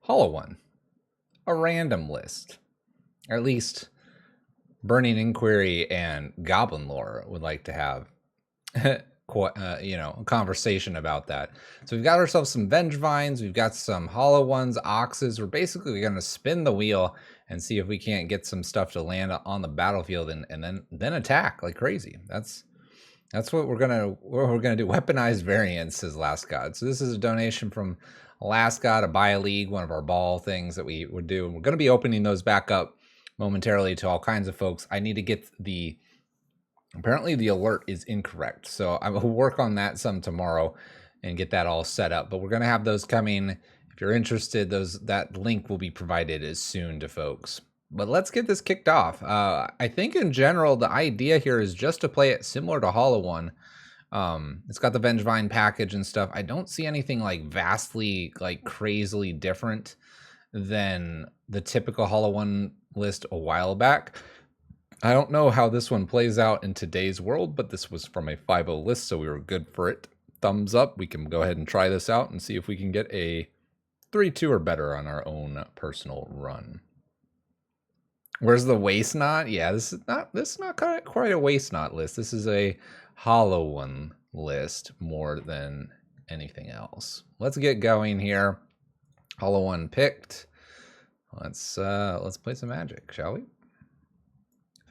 Hollow one. A random list. Or at least Burning Inquiry and Goblin Lore would like to have a conversation about that. So we've got ourselves some Vengevines, we've got some Hollow ones, Oxes. We're basically going to spin the wheel and see if we can't get some stuff to land on the battlefield and then attack like crazy. That's what we're gonna do. Weaponized variants, says Last God. So this is a donation from Last God, a buy a league, one of our ball things that we would do. And we're going to be opening those back up momentarily to all kinds of folks. I need to get apparently the alert is incorrect, so I will work on that some tomorrow and get that all set up. But we're going to have those coming. If you're interested, that link will be provided as soon to folks. But let's get this kicked off. I think in general, the idea here is just to play it similar to Hollow One. It's got the Vengevine package and stuff. I don't see anything like vastly, like crazily different than the typical Hollow One list a while back. I don't know how this one plays out in today's world, but this was from a 5.0 list, so we were good for it. Thumbs up. We can go ahead and try this out and see if we can get a 3-2 or better on our own personal run. Where's the Waste Knot? Yeah, this is not quite a Waste Knot list. This is a Hollow One list more than anything else. Let's get going here. Hollow One picked. Let's play some Magic, shall we?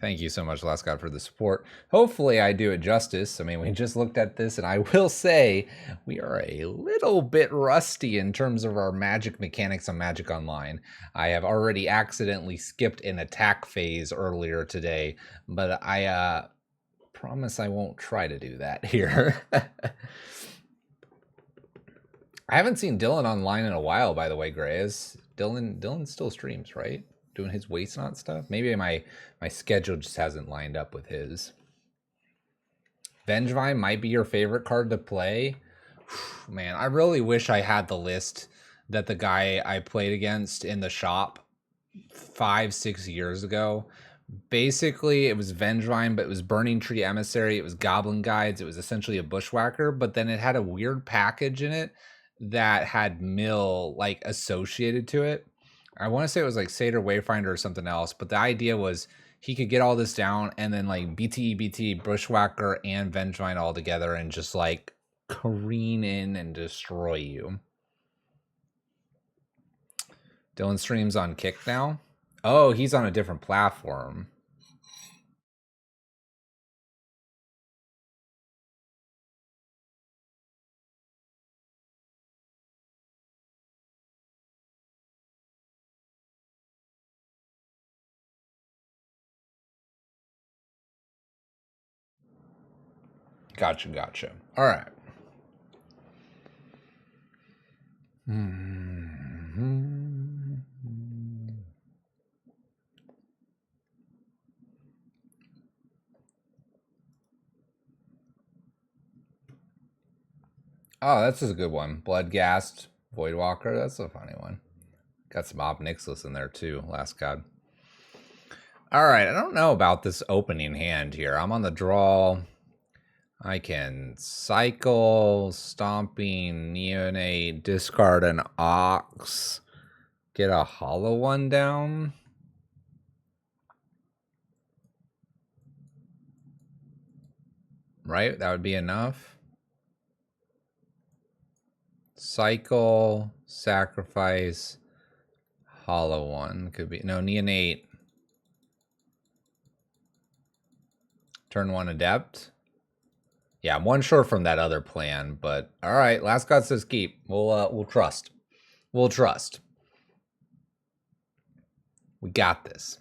Thank you so much, Last God, for the support. Hopefully I do it justice. I mean, we just looked at this, and I will say we are a little bit rusty in terms of our Magic mechanics on Magic Online. I have already accidentally skipped an attack phase earlier today, but I promise I won't try to do that here. I haven't seen Dylan online in a while, by the way, Gray. Dylan still streams, right? Doing his Waste Knot stuff. Maybe my schedule just hasn't lined up with his. Vengevine might be your favorite card to play. Man, I really wish I had the list that the guy I played against in the shop 5-6 years ago. Basically, it was Vengevine, but it was Burning Tree Emissary. It was Goblin Guides. It was essentially a Bushwhacker, but then it had a weird package in it that had mill like associated to it. I want to say it was like Satyr Wayfinder or something else, but the idea was he could get all this down and then like BT, Bushwhacker, and Vengevine all together and just like careen in and destroy you. Dylan streams on Kick now. Oh, he's on a different platform. Gotcha. All right. Oh, that's just a good one. Bloodghast, Voidwalker. That's a funny one. Got some Ob Nixilis in there too. Last God. All right. I don't know about this opening hand here. I'm on the draw. I can cycle, Stomping, Neonate, discard an Ox, get a Hollow One down. Right? That would be enough. Cycle, sacrifice, Hollow One. Could be, no, Neonate. Turn 1 Adept. Yeah, I'm one short from that other plan, but all right. Last God says keep. We'll trust. We'll trust. We got this.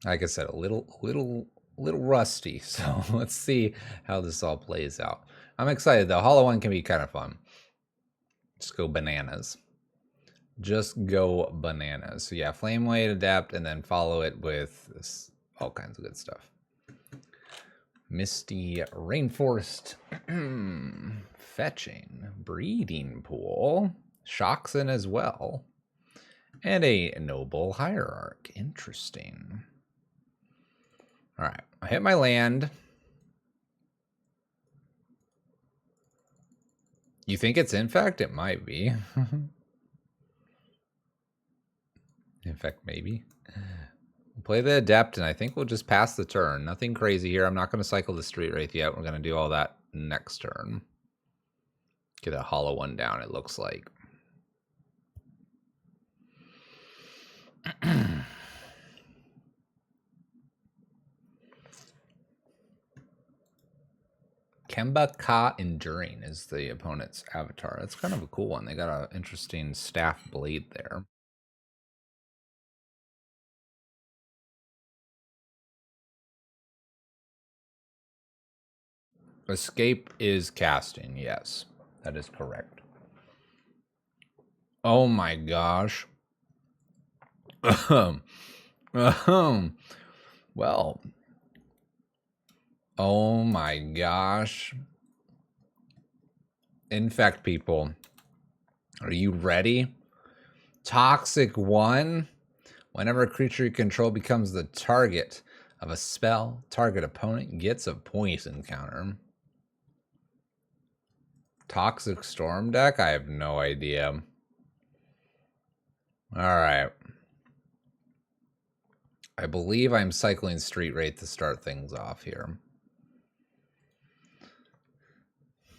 Like I said, a little rusty. So let's see how this all plays out. I'm excited though. Hollow One can be kind of fun. Just go bananas. Just go bananas. So yeah, Flame Blade, Adapt, and then follow it with this, all kinds of good stuff. Misty Rainforest, Fetching, Breeding Pool, Shoxin as well, and a Noble Hierarch. Interesting. All right, I hit my land. You think it's Infect? It might be. In fact, maybe. Play the Adept, and I think we'll just pass the turn. Nothing crazy here. I'm not going to cycle the Street Wraith yet. We're going to do all that next turn. Get a hollow one down, it looks like. Kemba Ka Enduring is the opponent's avatar. That's kind of a cool one. They got an interesting staff blade there. Escape is casting, yes. That is correct. Oh my gosh. Well. Oh my gosh. Infect people. Are you ready? Toxic 1. Whenever a creature you control becomes the target of a spell, target opponent gets a poison counter. Toxic Storm deck? I have no idea. Alright. I believe I'm cycling Street Wraith to start things off here.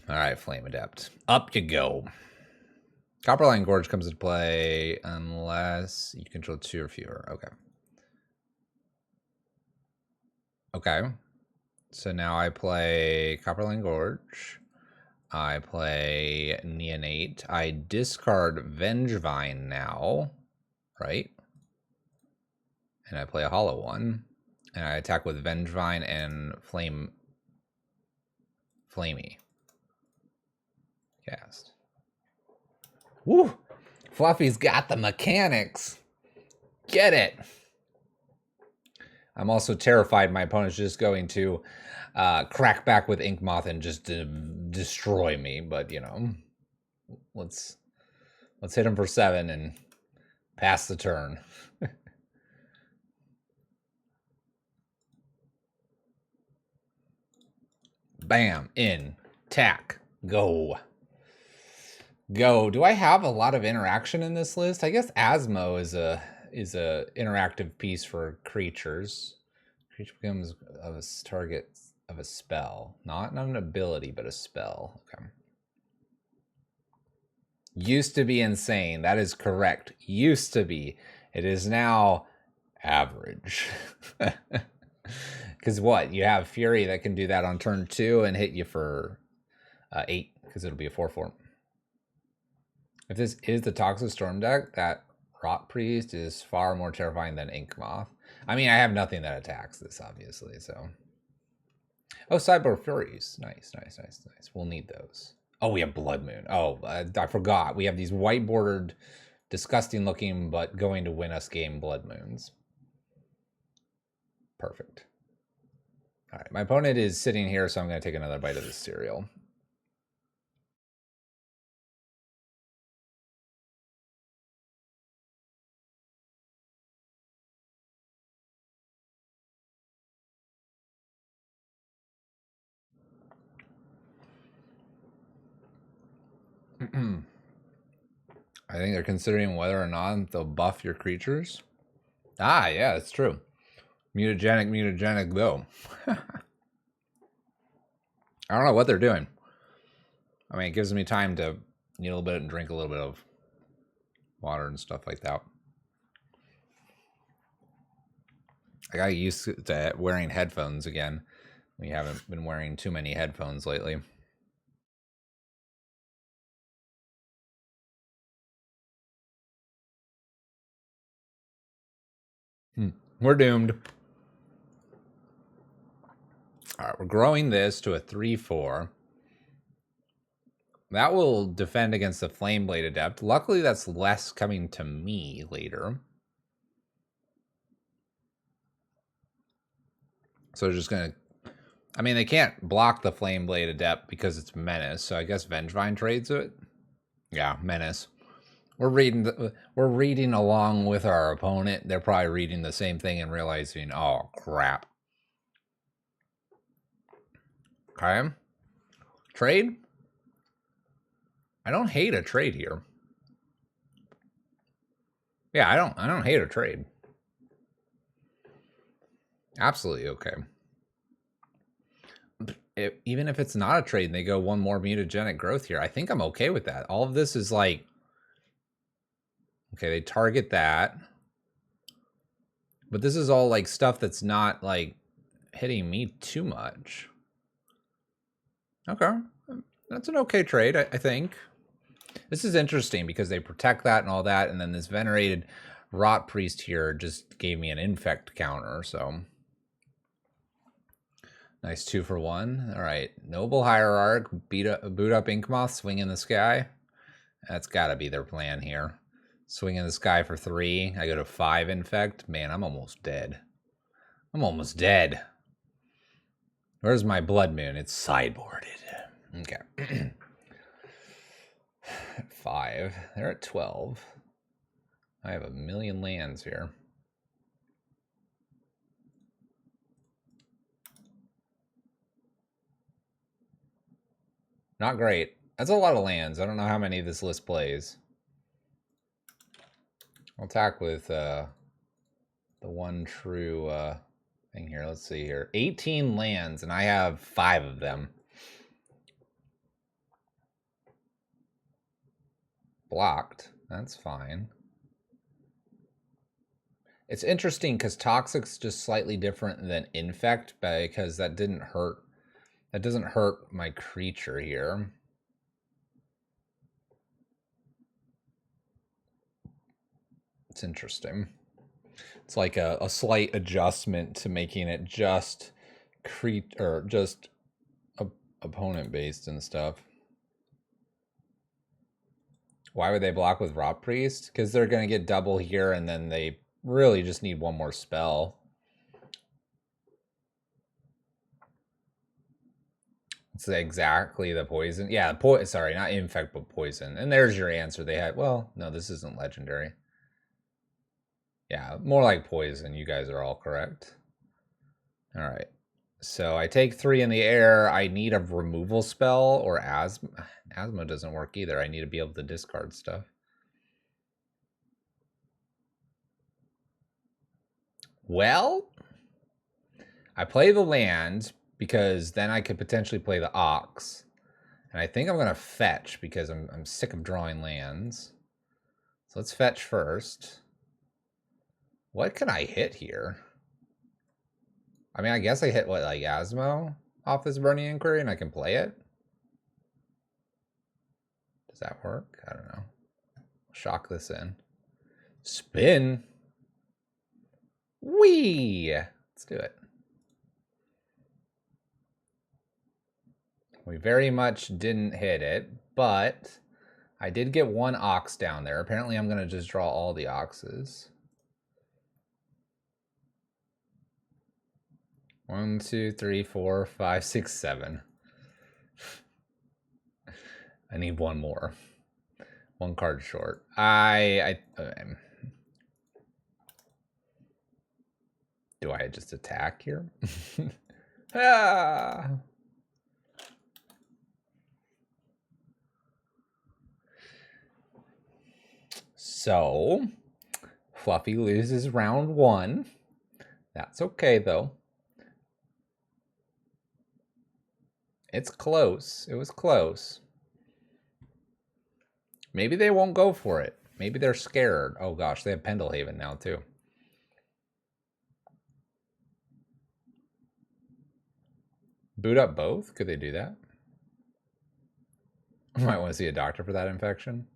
Alright, Flame Adept. Up you go. Copperline Gorge comes into play unless you control 2 or fewer. Okay. Okay. So now I play Copperline Gorge. I play Neonate. I discard Vengevine now, right? And I play a hollow one. And I attack with Vengevine and Flamey. Cast. Woo! Fluffy's got the mechanics. Get it. I'm also terrified my opponent's just going to crack back with Ink Moth and just destroy me. But, you know, let's hit him for 7 and pass the turn. Bam, in, tack, go. Go. Do I have a lot of interaction in this list? I guess Asmo is a interactive piece for creatures. Creature becomes of a target of a spell. Not an ability, but a spell. Okay. Used to be insane. That is correct. Used to be. It is now average. Because what? You have Fury that can do that on turn 2 and hit you for 8, because it'll be a 4/4. If this is the Toxic Storm deck, that Rot Priest is far more terrifying than Ink Moth. I mean, I have nothing that attacks this, obviously, so. Oh, Cyber Furies. Nice. We'll need those. Oh, we have Blood Moon. Oh, I forgot. We have these white-bordered, disgusting-looking, but going to win us game Blood Moons. Perfect. All right, my opponent is sitting here, so I'm going to take another bite of this cereal. I think they're considering whether or not they'll buff your creatures. Ah, yeah, that's true. Mutagenic, though. I don't know what they're doing. I mean, it gives me time to eat a little bit and drink a little bit of water and stuff like that. I got used to wearing headphones again. We haven't been wearing too many headphones lately. We're doomed. All right, we're growing this to a 3/4. That will defend against the Flameblade Adept. Luckily, that's less coming to me later. So they're just going to... I mean, they can't block the Flameblade Adept because it's Menace, so I guess Vengevine trades it. Yeah, Menace. We're reading along with our opponent. They're probably reading the same thing and realizing, oh, crap. Okay. Trade? I don't hate a trade here. Yeah, I don't hate a trade. Absolutely okay. Even if it's not a trade and they go one more mutagenic growth here, I think I'm okay with that. All of this is like, okay, they target that. But this is all like stuff that's not like hitting me too much. Okay. That's an okay trade, I think. This is interesting because they protect that and all that, and then this venerated rot priest here just gave me an infect counter, so nice 2 for 1. All right, noble hierarch, boot up Inkmoth, swing in the sky. That's got to be their plan here. Swing in the sky for 3. I go to 5 infect. Man, I'm almost dead. I'm almost dead. Where's my blood moon? It's sideboarded. Okay. 5. They're at 12. I have a million lands here. Not great. That's a lot of lands. I don't know how many this list plays. I'll attack with the one true thing here. Let's see here. 18 lands, and I have 5 of them. Blocked. That's fine. It's interesting because Toxic's just slightly different than Infect because that didn't hurt. That doesn't hurt my creature here. It's interesting. It's like a slight adjustment to making it just opponent based and stuff. Why would they block with Rot Priest? Because they're going to get double here, and then they really just need one more spell. It's exactly the poison. Yeah, sorry, not infect, but poison. And there's your answer. They had, well, no, this isn't legendary. Yeah, more like poison. You guys are all correct. All right. So I take 3 in the air. I need a removal spell or asthma. Asthma doesn't work either. I need to be able to discard stuff. Well, I play the land because then I could potentially play the ox. And I think I'm going to fetch because I'm sick of drawing lands. So let's fetch first. What can I hit here? I mean, I guess I hit what, like Asmo off this Burning Inquiry and I can play it? Does that work? I don't know. Shock this in. Spin. Whee! Let's do it. We very much didn't hit it, but I did get 1 ox down there. Apparently I'm going to just draw all the oxes. 1, 2, 3, 4, 5, 6, 7. I need 1 more. 1 card short. Do I just attack here? Ah! So, Fluffy loses round 1. That's okay, though. It's close. It was close. Maybe they won't go for it. Maybe they're scared. Oh gosh, they have Pendelhaven now too. Boot up both? Could they do that? I might want to see a doctor for that infection.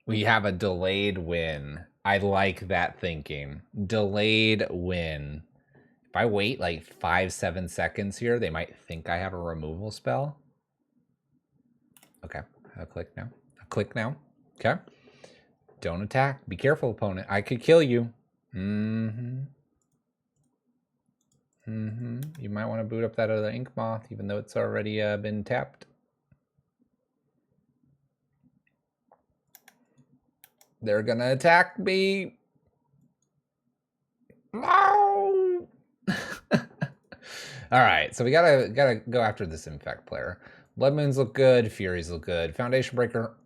We have a delayed win. I like that thinking. Delayed win. If I wait like 5-7 seconds here, they might think I have a removal spell. Okay, I'll click now. I'll click now. Okay. Don't attack. Be careful, opponent. I could kill you. You might want to boot up that other Ink Moth, even though it's already been tapped. They're gonna attack me. No. All right, so we gotta go after this infect player. Blood Moons look good. Furies look good. Foundation Breaker,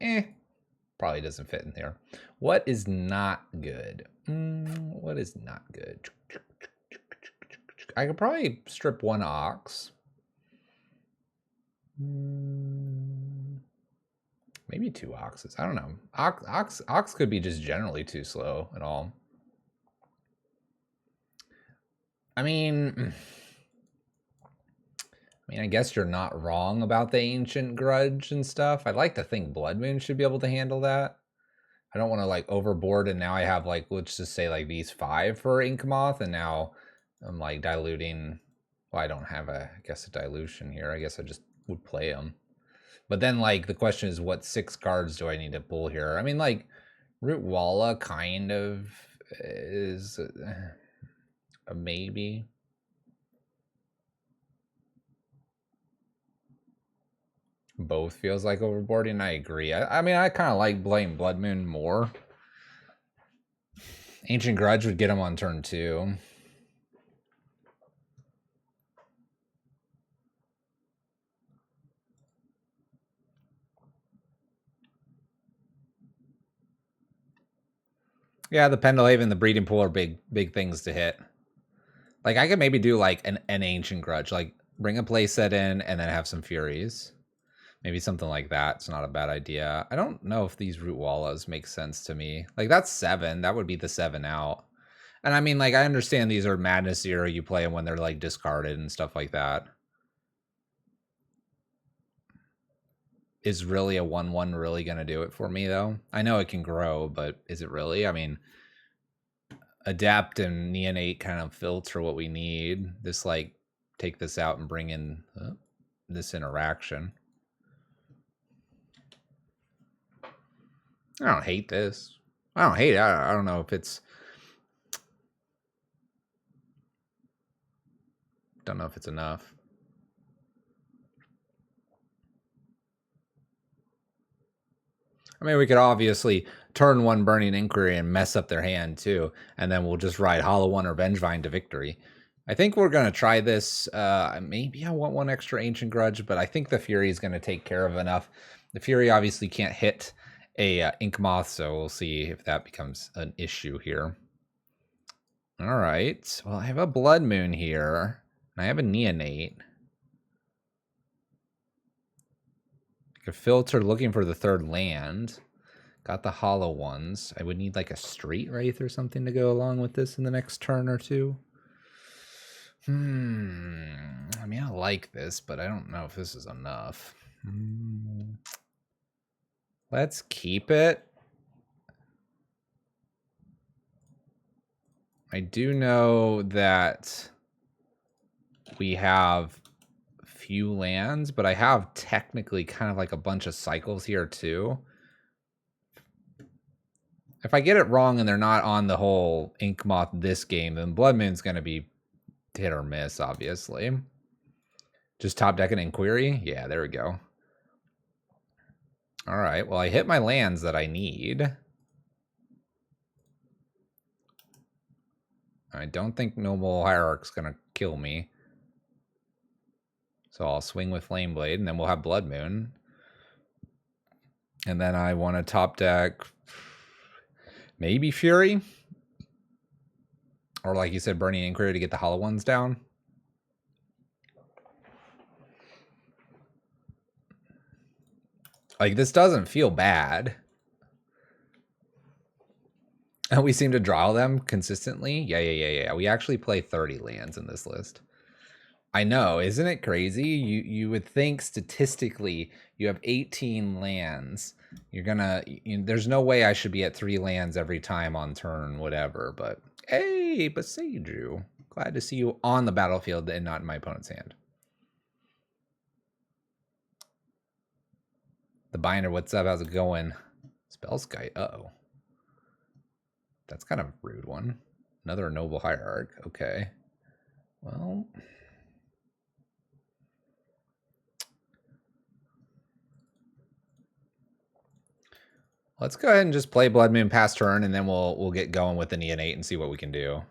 probably doesn't fit in there. What is not good? What is not good? I could probably strip one Ox. Maybe two Oxes. I don't know. Ox could be just generally too slow and all. I mean, I guess you're not wrong about the Ancient Grudge and stuff. I'd like to think Blood Moon should be able to handle that. I don't want to like overboard, and now I have like, let's just say like these 5 for Ink Moth, and now I'm like diluting. Well, I don't have I guess a dilution here. I guess I just would play them. But then like the question is, what 6 cards do I need to pull here? I mean, like Root Walla kind of is a maybe. Both feels like overboarding. I agree. I mean, I kind of like playing Blood Moon more. Ancient Grudge would get him on turn 2. Yeah, the Pendelhaven and the Breeding Pool are big things to hit. Like, I could maybe do like an Ancient Grudge, like bring a playset in and then have some Furies. Maybe something like that. It's not a bad idea. I don't know if these Root Wallas make sense to me. Like, that's 7. That would be the 7 out. And I mean, like, I understand these are Madness Zero. You play them when they're like discarded and stuff like that. Is really a 1/1 really going to do it for me, though? I know it can grow, but is it really? I mean, Adapt and Neonate kind of filter what we need. This, like, take this out and bring in this interaction. I don't hate this. I don't hate it. I don't know if it's... Don't know if it's enough. I mean, we could obviously turn 1 Burning Inquiry and mess up their hand too, and then we'll just ride Hollow One or Vengevine to victory. I think we're going to try this. Maybe I want 1 extra Ancient Grudge, but I think the Fury is going to take care of enough. The Fury obviously can't hit a Ink Moth, so we'll see if that becomes an issue here. All right. Well, I have a Blood Moon here, and I have a Neonate. I could filter looking for the 3rd land. Got the Hollow Ones. I would need like a Street Wraith or something to go along with this in the next turn or 2. I mean, I like this, but I don't know if this is enough. Let's keep it. I do know that we have few lands, but I have technically kind of like a bunch of cycles here too. If I get it wrong and they're not on the whole Ink Moth this game, then Blood Moon's going to be hit or miss, obviously. Just top deck an Inquiry? Yeah, there we go. All right, well, I hit my lands that I need. I don't think Noble Hierarch's going to kill me. So I'll swing with Flame Blade, and then we'll have Blood Moon. And then I want to top deck maybe Fury. Or like you said, Burning Inquiry to get the Hollow Ones down. Like, this doesn't feel bad. And we seem to draw them consistently. Yeah. We actually play 30 lands in this list. I know, isn't it crazy? You would think statistically you have 18 lands. There's no way I should be at 3 lands every time on turn, whatever. But hey, Beseiju, glad to see you on the battlefield and not in my opponent's hand. The Binder, what's up? How's it going? Spellskite, uh-oh. That's kind of a rude one. Another Noble Hierarch, okay. Well... let's go ahead and just play Blood Moon past turn, and then we'll get going with the Neonate and see what we can do.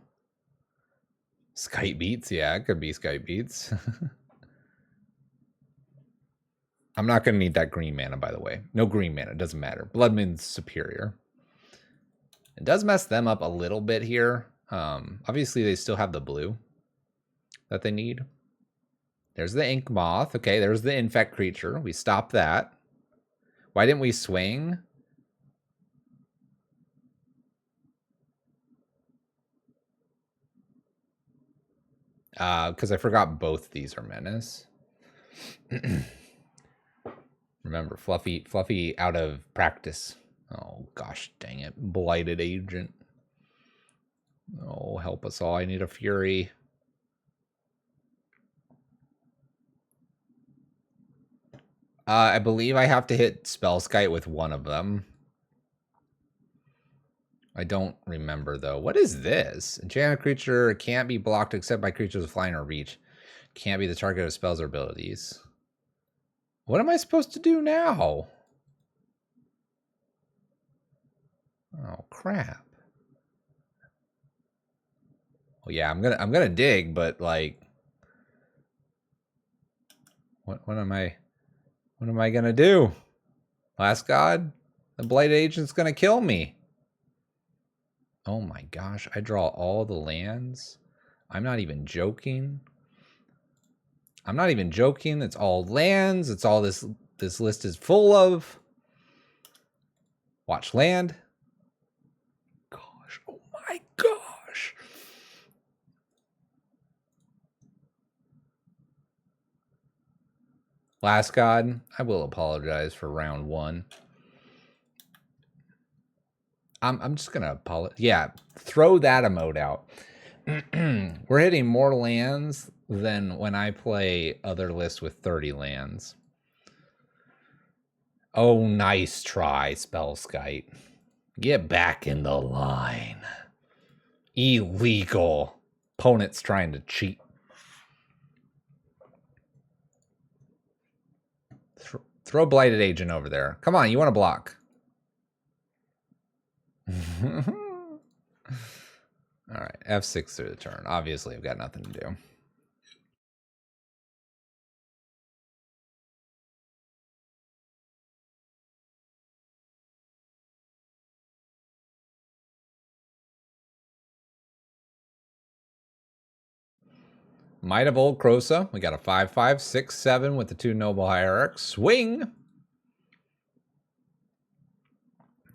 Skype Beats? Yeah, it could be Skype Beats. I'm not going to need that green mana, by the way. No green mana. It doesn't matter. Blood Moon's superior. It does mess them up a little bit here. Obviously, they still have the blue that they need. There's the Ink Moth. Okay, there's the Infect creature. We stopped that. Why didn't we swing? Because I forgot both these are menace. Remember, Fluffy out of practice. Oh, gosh dang it. Blighted Agent. Oh, help us all. I need a Fury. I believe I have to hit Spellskite with one of them. I don't remember, though. What is this? Enchanted creature can't be blocked except by creatures with flying or reach. Can't be the target of spells or abilities. What am I supposed to do now? Oh, crap. Well, yeah, I'm gonna dig, but like, what am I gonna do? Last God? The Blighted Agent's gonna kill me. Oh my gosh, I draw all the lands. I'm not even joking. I'm not even joking. It's all lands. It's all this list is full of. Watch land. Gosh, oh my gosh. Last God, I will apologize for round one. I'm just gonna apologize. Yeah, throw that emote out. We're hitting more lands than when I play other lists with 30 lands. Oh, nice try, Spellskite. Get back in the line. Illegal. Opponent's trying to cheat. Throw Blighted Agent over there. Come on, you want to block. All right, F6 through the turn. Obviously, I've got nothing to do. Might of Old Krosa. We got a 5/5, 6/7 with the 2 Noble Hierarchs. Swing!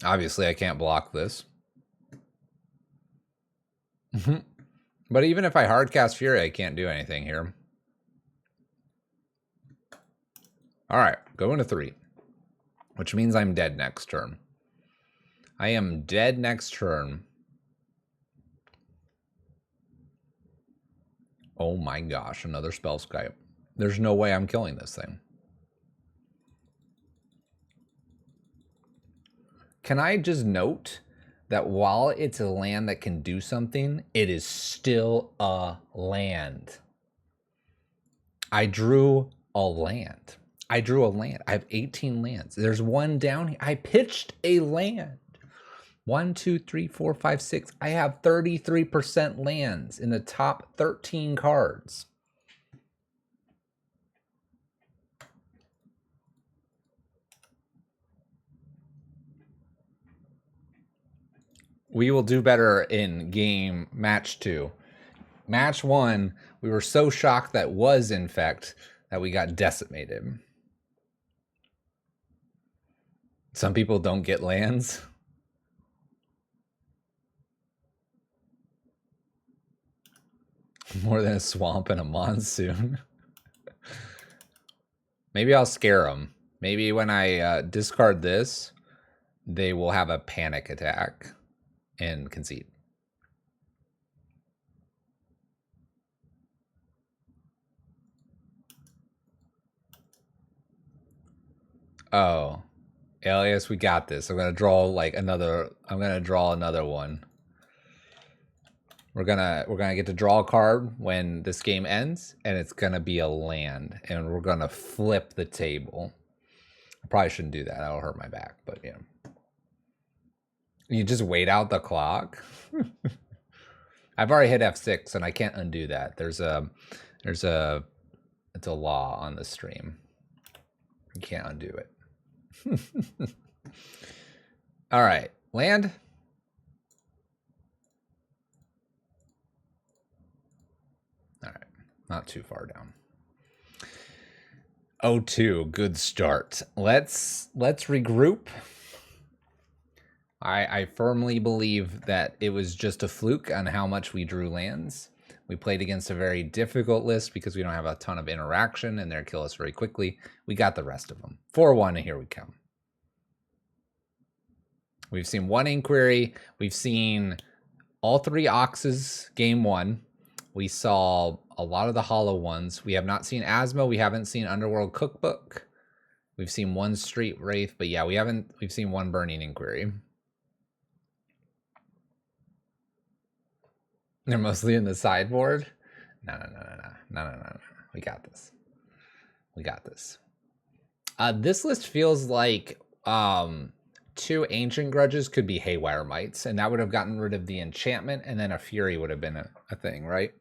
Obviously, I can't block this. But even if I hardcast Fury, I can't do anything here. All right, going to 3. Which means I'm dead next turn. I am dead next turn. Oh my gosh, another Spellskite. There's no way I'm killing this thing. Can I just note that while it's a land that can do something, it is still a land. I drew a land. I drew a land. I have 18 lands. There's one down here. I pitched a land. 1, 2, 3, 4, 5, 6. I have 33% lands in the top 13 cards. We will do better in game match 2. Match 1, we were so shocked that was Infect that we got decimated. Some people don't get lands. More than a swamp and a monsoon. Maybe I'll scare them. Maybe when I discard this, they will have a panic attack and concede. Oh, Elias, we got this. I'm gonna draw like another. I'm gonna draw another one. We're gonna get to draw a card when this game ends, and it's gonna be a land, and we're gonna flip the table. I probably shouldn't do that. That'll hurt my back, but yeah. You just wait out the clock. I've already hit F6, and I can't undo that. It's a law on the stream. You can't undo it. All right, land. All right, not too far down. 0-2, good start. Let's regroup. I firmly believe that it was just a fluke on how much we drew lands. We played against a very difficult list because we don't have a ton of interaction and they'll kill us very quickly. We got the rest of them. 4-1, and here we come. We've seen one inquiry. We've seen all 3 Oxes game 1. We saw a lot of the hollow ones. We have not seen Asthma. We haven't seen Underworld Cookbook. We've seen 1 Street Wraith, but yeah, we've seen 1 Burning Inquiry. They're mostly in the sideboard. No. We got this. We got this. This list feels like 2 Ancient Grudges could be Haywire Mites, and that would have gotten rid of the enchantment, and then a Fury would have been a thing, right?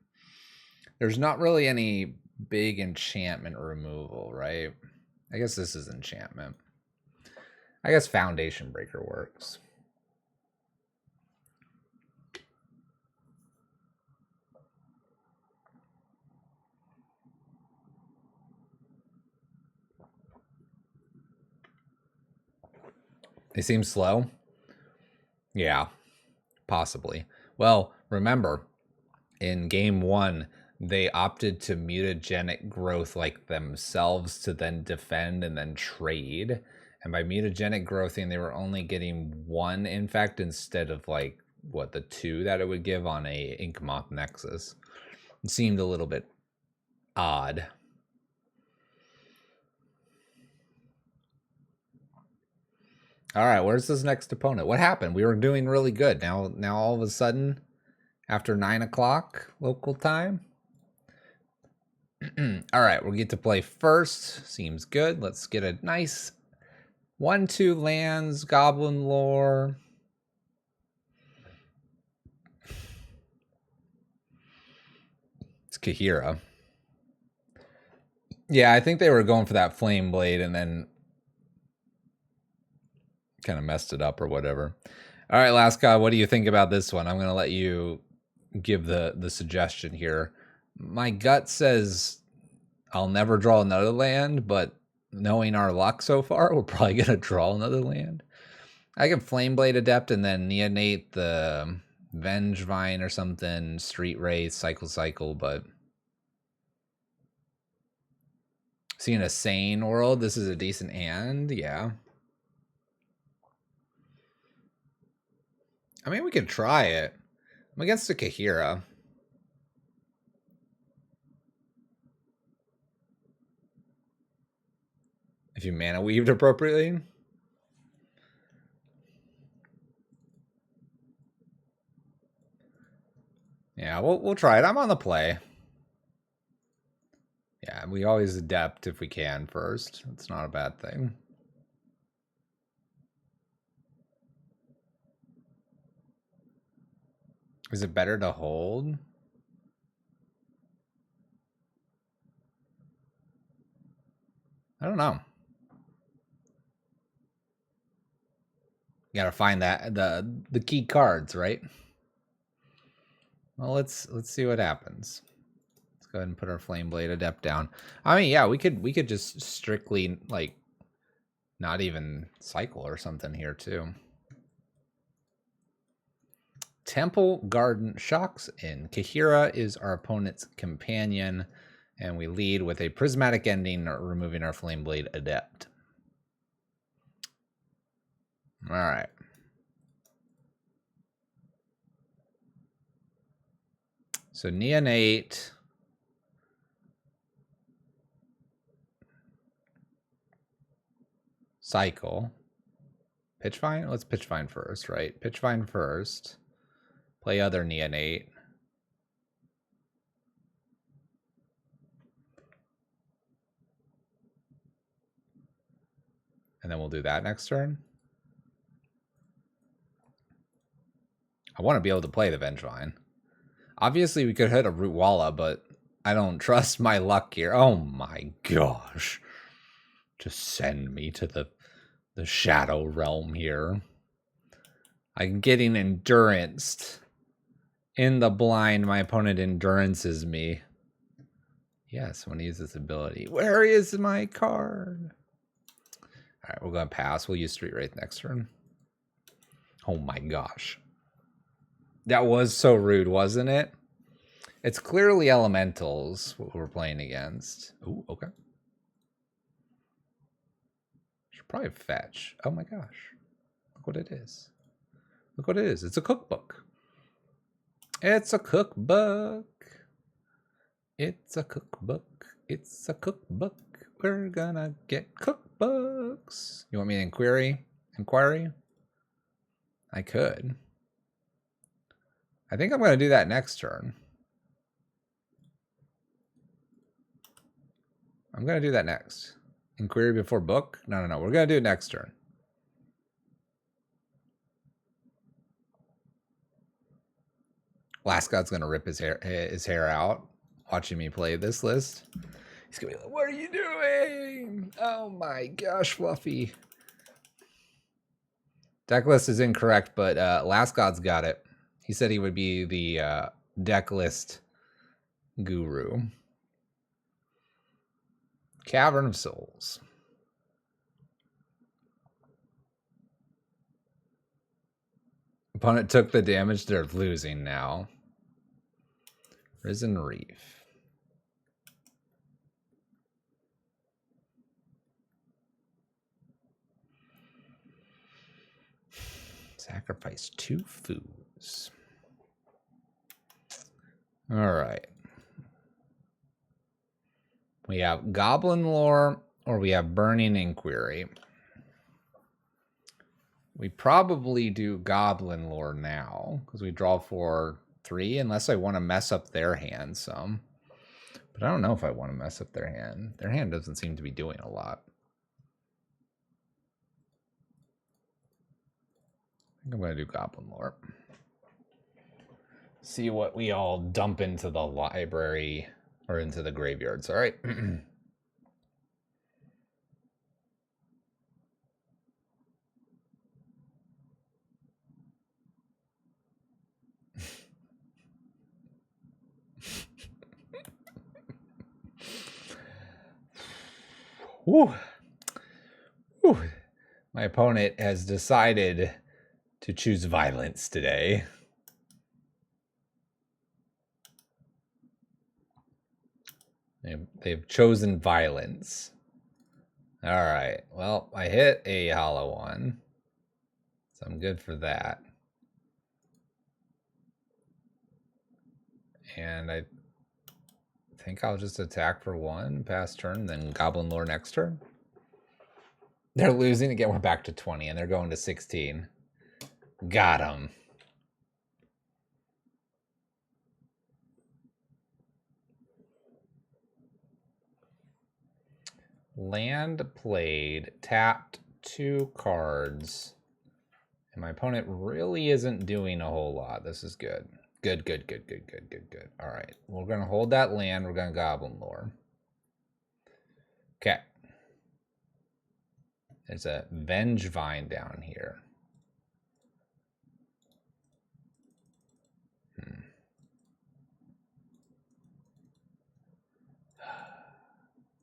There's not really any big enchantment removal, right? I guess this is enchantment. I guess Foundation Breaker works. They seem slow. Yeah, possibly. Well, remember, in game 1, they opted to mutagenic growth like themselves to then defend and then trade. And by mutagenic growthing, they were only getting 1 infect instead of like what the 2 that it would give on a Inkmoth Nexus. It seemed a little bit odd. All right, where's this next opponent? What happened? We were doing really good. Now all of a sudden, after 9 o'clock local time. All right, we'll get to play first. Seems good. Let's get a nice 1-2 lands, Goblin Lore. It's Kahira. Yeah, I think they were going for that Flame Blade and then kind of messed it up or whatever. All right, last guy, what do you think about this one? I'm going to let you give the suggestion here. My gut says I'll never draw another land, but knowing our luck so far, we're probably going to draw another land. I can Flameblade Adept and then Neonate the Vengevine or something, Street Wraith, Cycle, but seeing a Sane World, this is a decent hand, yeah. I mean, we could try it. I'm against a Kahira. If you mana weaved appropriately. Yeah, we'll try it. I'm on the play. Yeah, we always adept if we can first. It's not a bad thing. Is it better to hold? I don't know. You gotta find that the key cards, right? Well, let's see what happens. Let's go ahead and put our Flameblade Adept down. I mean, yeah, we could just strictly like not even cycle or something here too. Temple Garden Shocks in. Kahira is our opponent's companion, and we lead with a Prismatic Ending, removing our Flameblade Adept. All right. So Neonate. Cycle. Pitchvine? Let's Pitchvine first, right? Pitchvine first. Play other Neonate. And then we'll do that next turn. I want to be able to play the Vengevine. Obviously, we could hit a Rootwalla, but I don't trust my luck here. Oh my gosh. Just send me to the shadow realm here. I'm getting enduranced. In the blind, my opponent endurances me. Yes, when he uses this ability. Where is my card? All right, we're going to pass. We'll use Street Wraith next turn. Oh my gosh. That was so rude, wasn't it? It's clearly elementals what we're playing against. Ooh, okay. Should probably fetch. Oh my gosh. Look what it is. Look what it is. It's a cookbook. It's a cookbook. It's a cookbook. It's a cookbook. We're gonna get cookbooks. You want me to inquiry? I could. I think I'm gonna do that next turn. I'm gonna do that next. Inquiry before book? No. We're gonna do it next turn. Last God's gonna rip his hair out watching me play this list. He's gonna be like, "What are you doing? Oh my gosh, Fluffy." Deck list is incorrect, but Last God's got it. He said he would be the deck list guru. Cavern of Souls. Opponent took the damage. They're losing now. Risen Reef. Sacrifice 2 foods. All right. We have Goblin Lore or we have Burning Inquiry. We probably do Goblin Lore now because we draw for 3 unless I want to mess up their hand some. But I don't know if I want to mess up their hand. Their hand doesn't seem to be doing a lot. I think I'm going to do Goblin Lore. See what we all dump into the library or into the graveyards. All right. Woo. Woo. My opponent has decided to choose violence today. They've chosen violence. All right. Well, I hit a hollow one, so I'm good for that. And I think I'll just attack for 1 past turn, then Goblin Lore next turn. They're losing again. We're back to 20, and they're going to 16. Got him. Land played, tapped 2 cards. And my opponent really isn't doing a whole lot. This is good. Good. All right. We're going to hold that land. We're going to Goblin Lore. Okay. There's a Vengevine down here.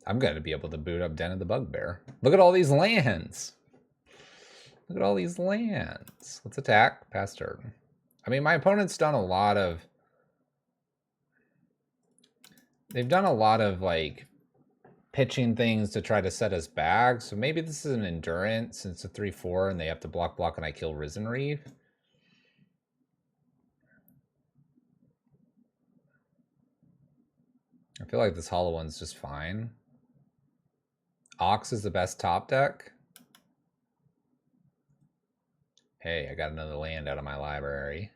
I'm going to be able to boot up Den of the Bugbear. Look at all these lands. Look at all these lands. Let's attack. Pass turn. I mean, my opponent's done a lot of... They've done a lot of, like, pitching things to try to set us back. So maybe this is an endurance. It's a 3/4, and they have to block, and I kill Risen Reef. I feel like this hollow one's just fine. Ox is the best top deck. Hey, I got another land out of my library.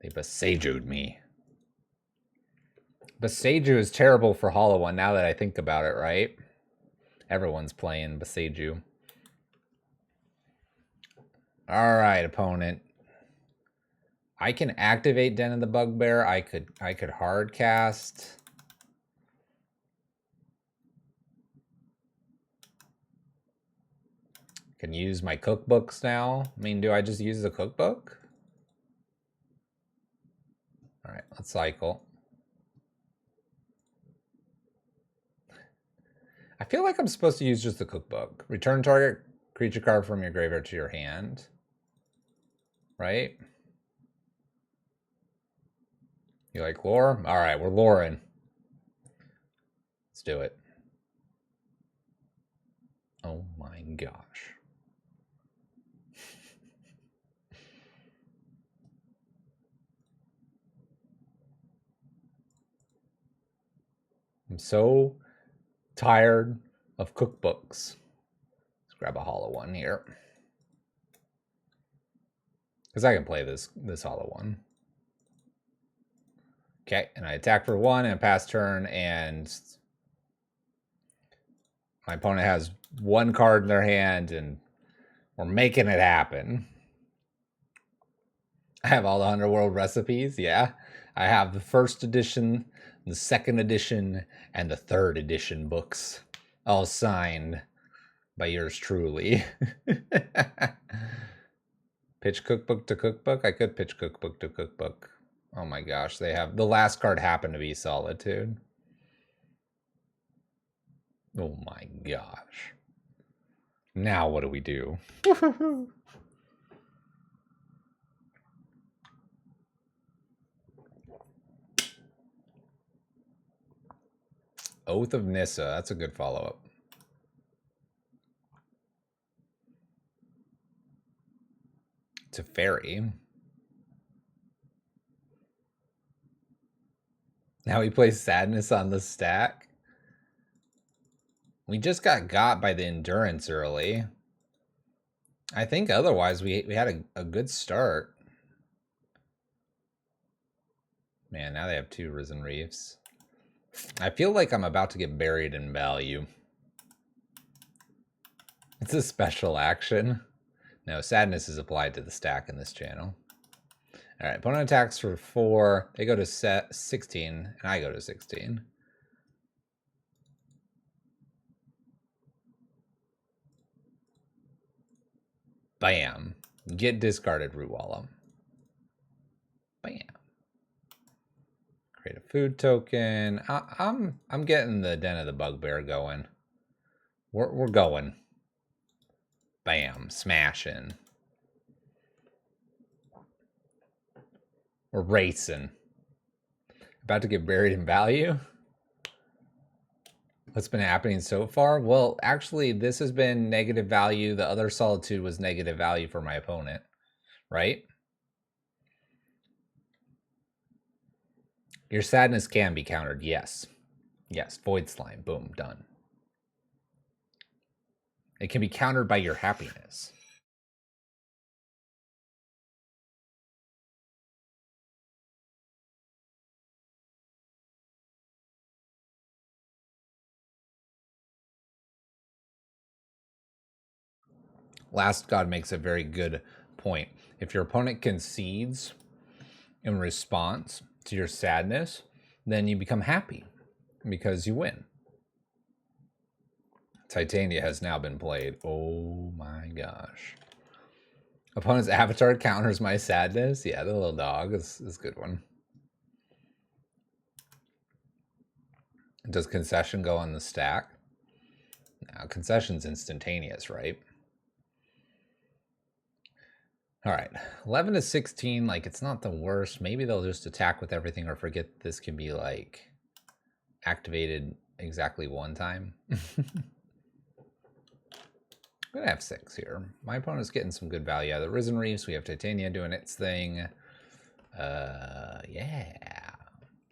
They Besaju'd me. Besaju is terrible for hollow one now that I think about it, right? Everyone's playing Besaju. All right, opponent. I can activate Den of the Bugbear. I could hard cast. Can use my cookbooks now. I mean, do I just use the cookbook? All right, let's cycle. I feel like I'm supposed to use just the cookbook. Return target creature card from your graveyard to your hand. Right? You like lore? All right, we're loring. Let's do it. Oh my gosh. I'm so tired of cookbooks. Let's grab a hollow one here. Because I can play this hollow one. Okay, and I attack for 1 and pass turn, and my opponent has 1 card in their hand, and we're making it happen. I have all the Underworld recipes, yeah. I have the 1st edition, the 2nd edition, and the 3rd edition books, all signed by yours truly. Pitch cookbook to cookbook? I could pitch cookbook to cookbook. Oh my gosh, they have... The last card happened to be Solitude. Oh my gosh. Now what do we do? Oath of Nissa. That's a good follow-up. It's a fairy. Now he plays Sadness on the stack. We just got by the Endurance early. I think otherwise we had a good start. Man, now they have 2 Risen Reefs. I feel like I'm about to get buried in value. It's a special action. No, Sadness is applied to the stack in this channel. All right, opponent attacks for 4. They go to 16, and I go to 16. Bam. Get discarded, Ruwala. Bam. Create a food token. I'm getting the Den of the Bugbear going. We're going. Bam. Smashing. We're racing. About to get buried in value. What's been happening so far? Well, actually, this has been negative value. The other Solitude was negative value for my opponent, right? Your Sadness can be countered, yes. Yes, Void Slime, boom, done. It can be countered by your happiness. Last God makes a very good point. If your opponent concedes in response to your sadness, then you become happy because you win. Titania has now been played. Oh my gosh. Opponent's avatar counters my sadness. Yeah, the little dog is a good one. Does concession go on the stack? No, concession's instantaneous, right? All right, 11 to 16, like, it's not the worst. Maybe they'll just attack with everything or forget this can be, like, activated exactly 1 time. I'm going to have 6 here. My opponent's getting some good value out of the Risen Reefs. We have Titania doing its thing. Yeah.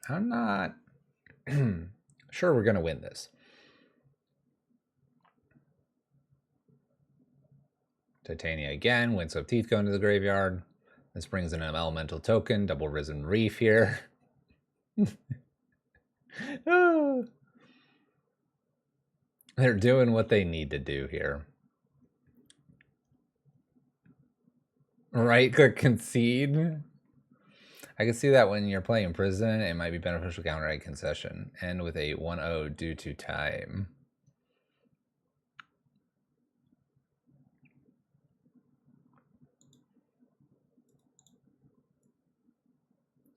I'm not sure we're going to win this. Titania again, Winds of Teeth going to the graveyard. This brings in an elemental token, double Risen Reef here. They're doing what they need to do here. Right click concede. I can see that when you're playing Prison, it might be beneficial to counter a concession. And with a 1-0 due to time.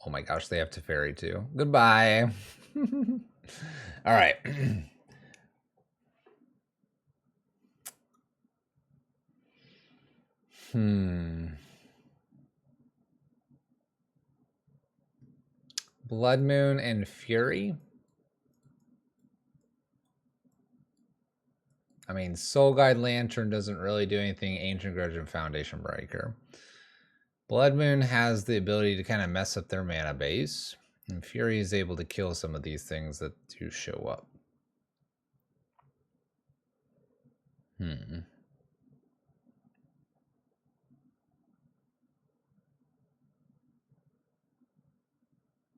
Oh my gosh, they have Teferi too. Goodbye. All right. Blood Moon and Fury. I mean, Soul Guide Lantern doesn't really do anything. Ancient Grudge and Foundation Breaker. Blood Moon has the ability to kind of mess up their mana base. And Fury is able to kill some of these things that do show up.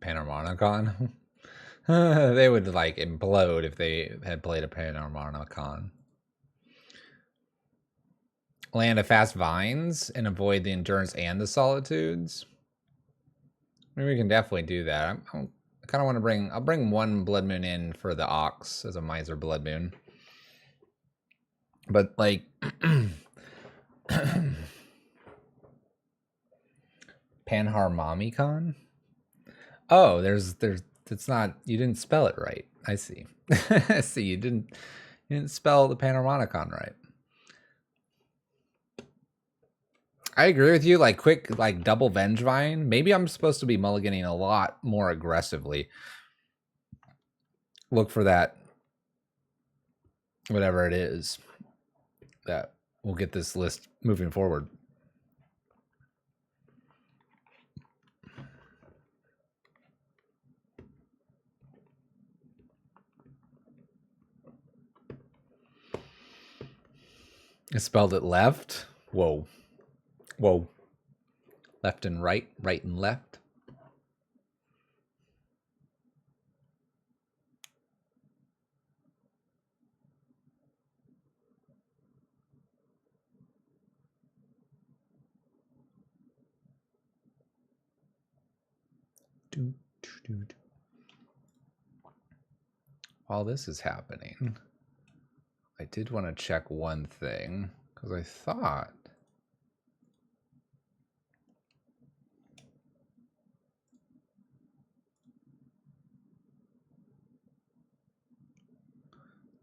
Panharmonicon? They would like implode if they had played a Panharmonicon. Land of Fast Vines and avoid the Endurance and the Solitudes. Maybe we can definitely do that. I kind of want to bring... I'll bring one Blood Moon in for the Ox as a Miser Blood Moon. But, like... Panharmonicon? Oh, there's... It's not... You didn't spell it right. I see. I see. You didn't spell the Panharmonicon right. I agree with you. Like quick, like double Vengevine. Maybe I'm supposed to be mulliganing a lot more aggressively. Look for that, whatever it is, that will get this list moving forward. I spelled it left. Whoa. Whoa. Left and right, right and left. While this is happening, I did want to check one thing, because I thought...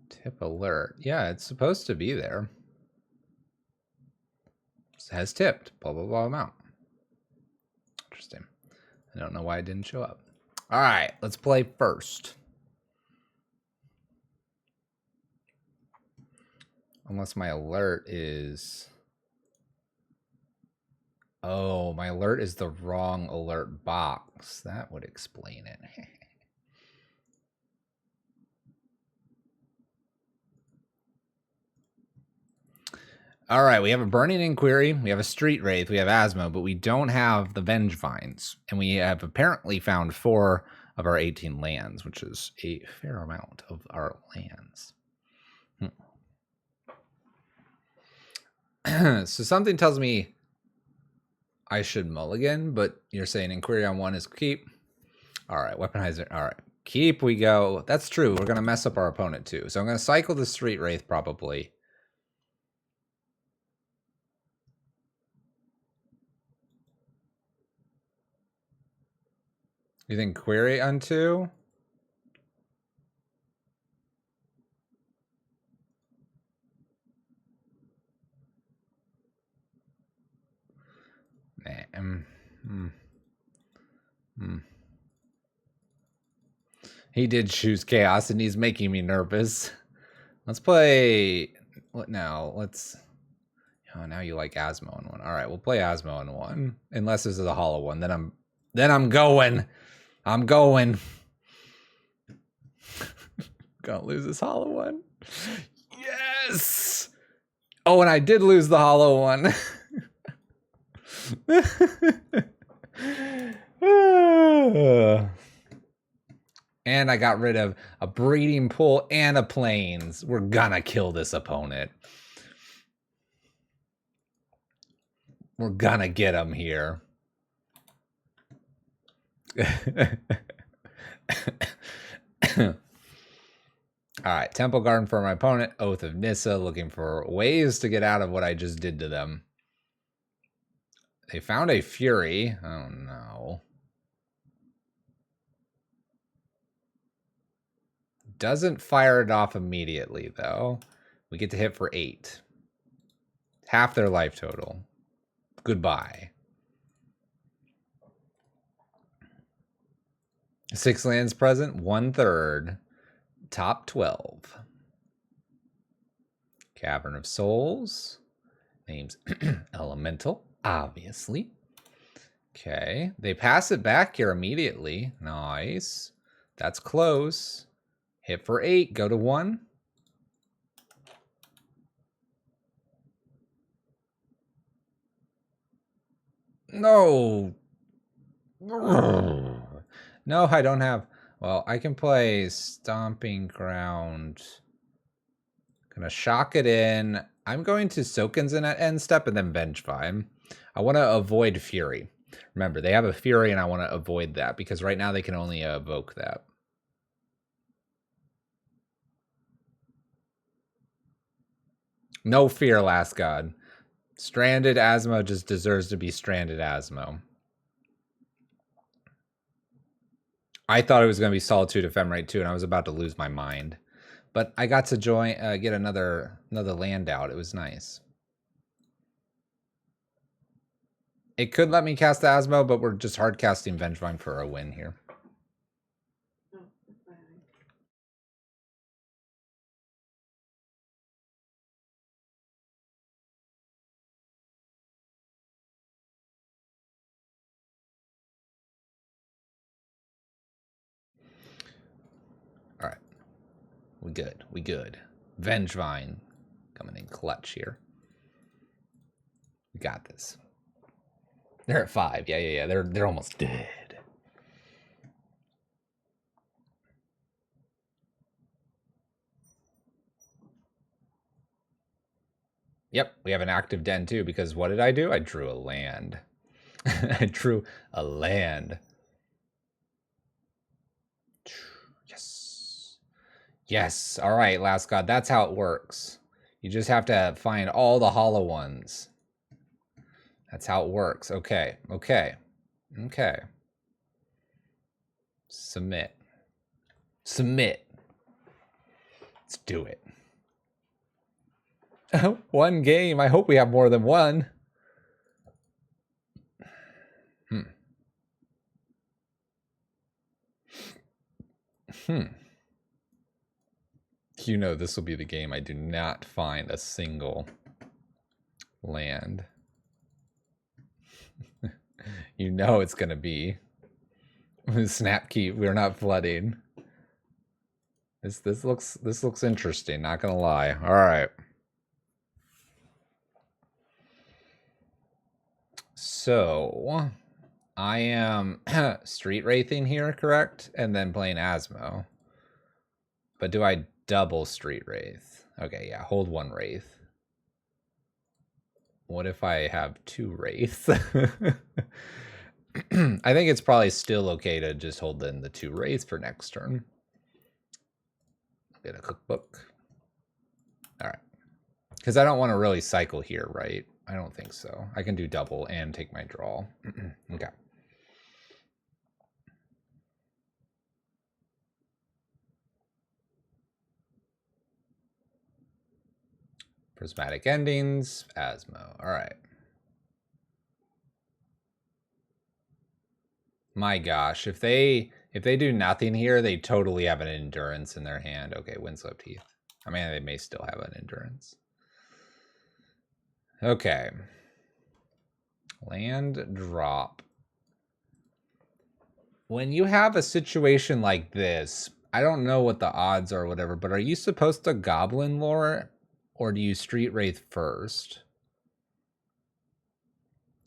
Tip alert. Yeah, it's supposed to be there. It has tipped. Blah, blah, blah amount. Interesting. I don't know why it didn't show up. All right, let's play first. Unless my alert is... Oh, my alert is the wrong alert box. That would explain it. All right, we have a Burning Inquiry, we have a Street Wraith, we have Asmo, but we don't have the Vengevines. And we have apparently found 4 of our 18 lands, which is a fair amount of our lands. So something tells me I should mulligan, but you're saying Inquiry on 1 is keep. All right, Weaponizer. All right, keep we go. That's true. We're going to mess up our opponent too. So I'm going to cycle the Street Wraith probably. You think Query on 2? He did choose Chaos, and he's making me nervous. Let's play... What now? Let's... Oh, now you like Asmo in 1. All right, we'll play Asmo in 1. Unless this is a hollow one. Then I'm going. I'm going. Gonna lose this hollow one. Yes! Oh, and I did lose the hollow one. And I got rid of a breeding pool and a plains. We're gonna kill this opponent. We're gonna get him here. All right, Temple Garden for my opponent. Oath of Nissa, looking for ways to get out of what I just did to them. They found a Fury. Oh no. Doesn't fire it off immediately, though. We get to hit for 8. Half their life total. Goodbye. 6 lands present, 1/3. Top 12. Cavern of Souls. Name's Elemental, obviously. Okay. They pass it back here immediately. Nice. That's close. Hit for 8. Go to 1. No. No, I don't have... Well, I can play Stomping Ground. Gonna shock it in. I'm going to Soakins in at end step and then Vengevine. I want to avoid Fury. Remember, they have a Fury and I want to avoid that because right now they can only evoke that. No fear, Last God. Stranded Asmo just deserves to be Stranded Asmo. I thought it was going to be Solitude Ephemerate too, and I was about to lose my mind. But I got to get another land out. It was nice. It could let me cast Asmo, but we're just hard casting Vengevine for a win here. All right. We good. We good. Vengevine coming in clutch here. We got this. They're at 5. Yeah. They're almost dead. Yep, we have an active den too, because what did I do? I drew a land. I drew a land. Yes. Yes. All right, Last God. That's how it works. You just have to find all the hollow ones. That's how it works. Okay. Okay. Okay. Submit. Submit. Let's do it. 1 game. I hope we have more than 1. You know this will be the game I do not find a single land. You know it's gonna be. Snapkeep, we're not flooding. This looks interesting, not gonna lie. Alright. So I am Street Wraithing here, correct? And then playing Asmo. But do I double Street Wraith? Okay, yeah, hold 1 Wraith. What if I have 2 Wraiths? I think it's probably still okay to just hold in the 2 Wraiths for next turn. Get a cookbook. All right. Because I don't want to really cycle here, right? I don't think so. I can do double and take my draw. Okay. Prismatic Endings, Asmo. All right. My gosh, if they do nothing here, they totally have an Endurance in their hand. Okay, Winslow Teeth. I mean, they may still have an Endurance. Okay. Land drop. When you have a situation like this, I don't know what the odds are or whatever, but are you supposed to Goblin Lore or do you Street Wraith first?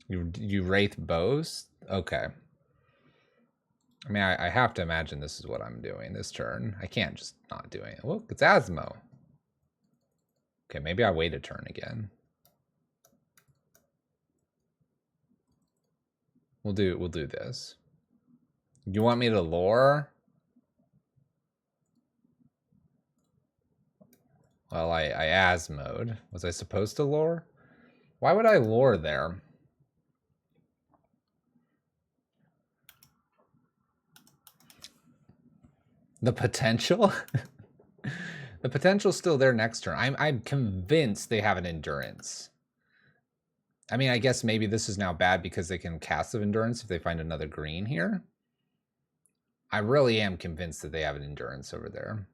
You Wraith both? Okay. I mean, I have to imagine this is what I'm doing this turn. I can't just not do it. Look, it's Asmo. Okay, maybe I wait a turn again. We'll do this. You want me to lore? Well, I Asmoed. Was I supposed to lore? Why would I lore there? The potential? The potential's still there next turn. I'm convinced they have an endurance. I mean, I guess maybe this is now bad because they can cast of endurance if they find another green here. I really am convinced that they have an endurance over there.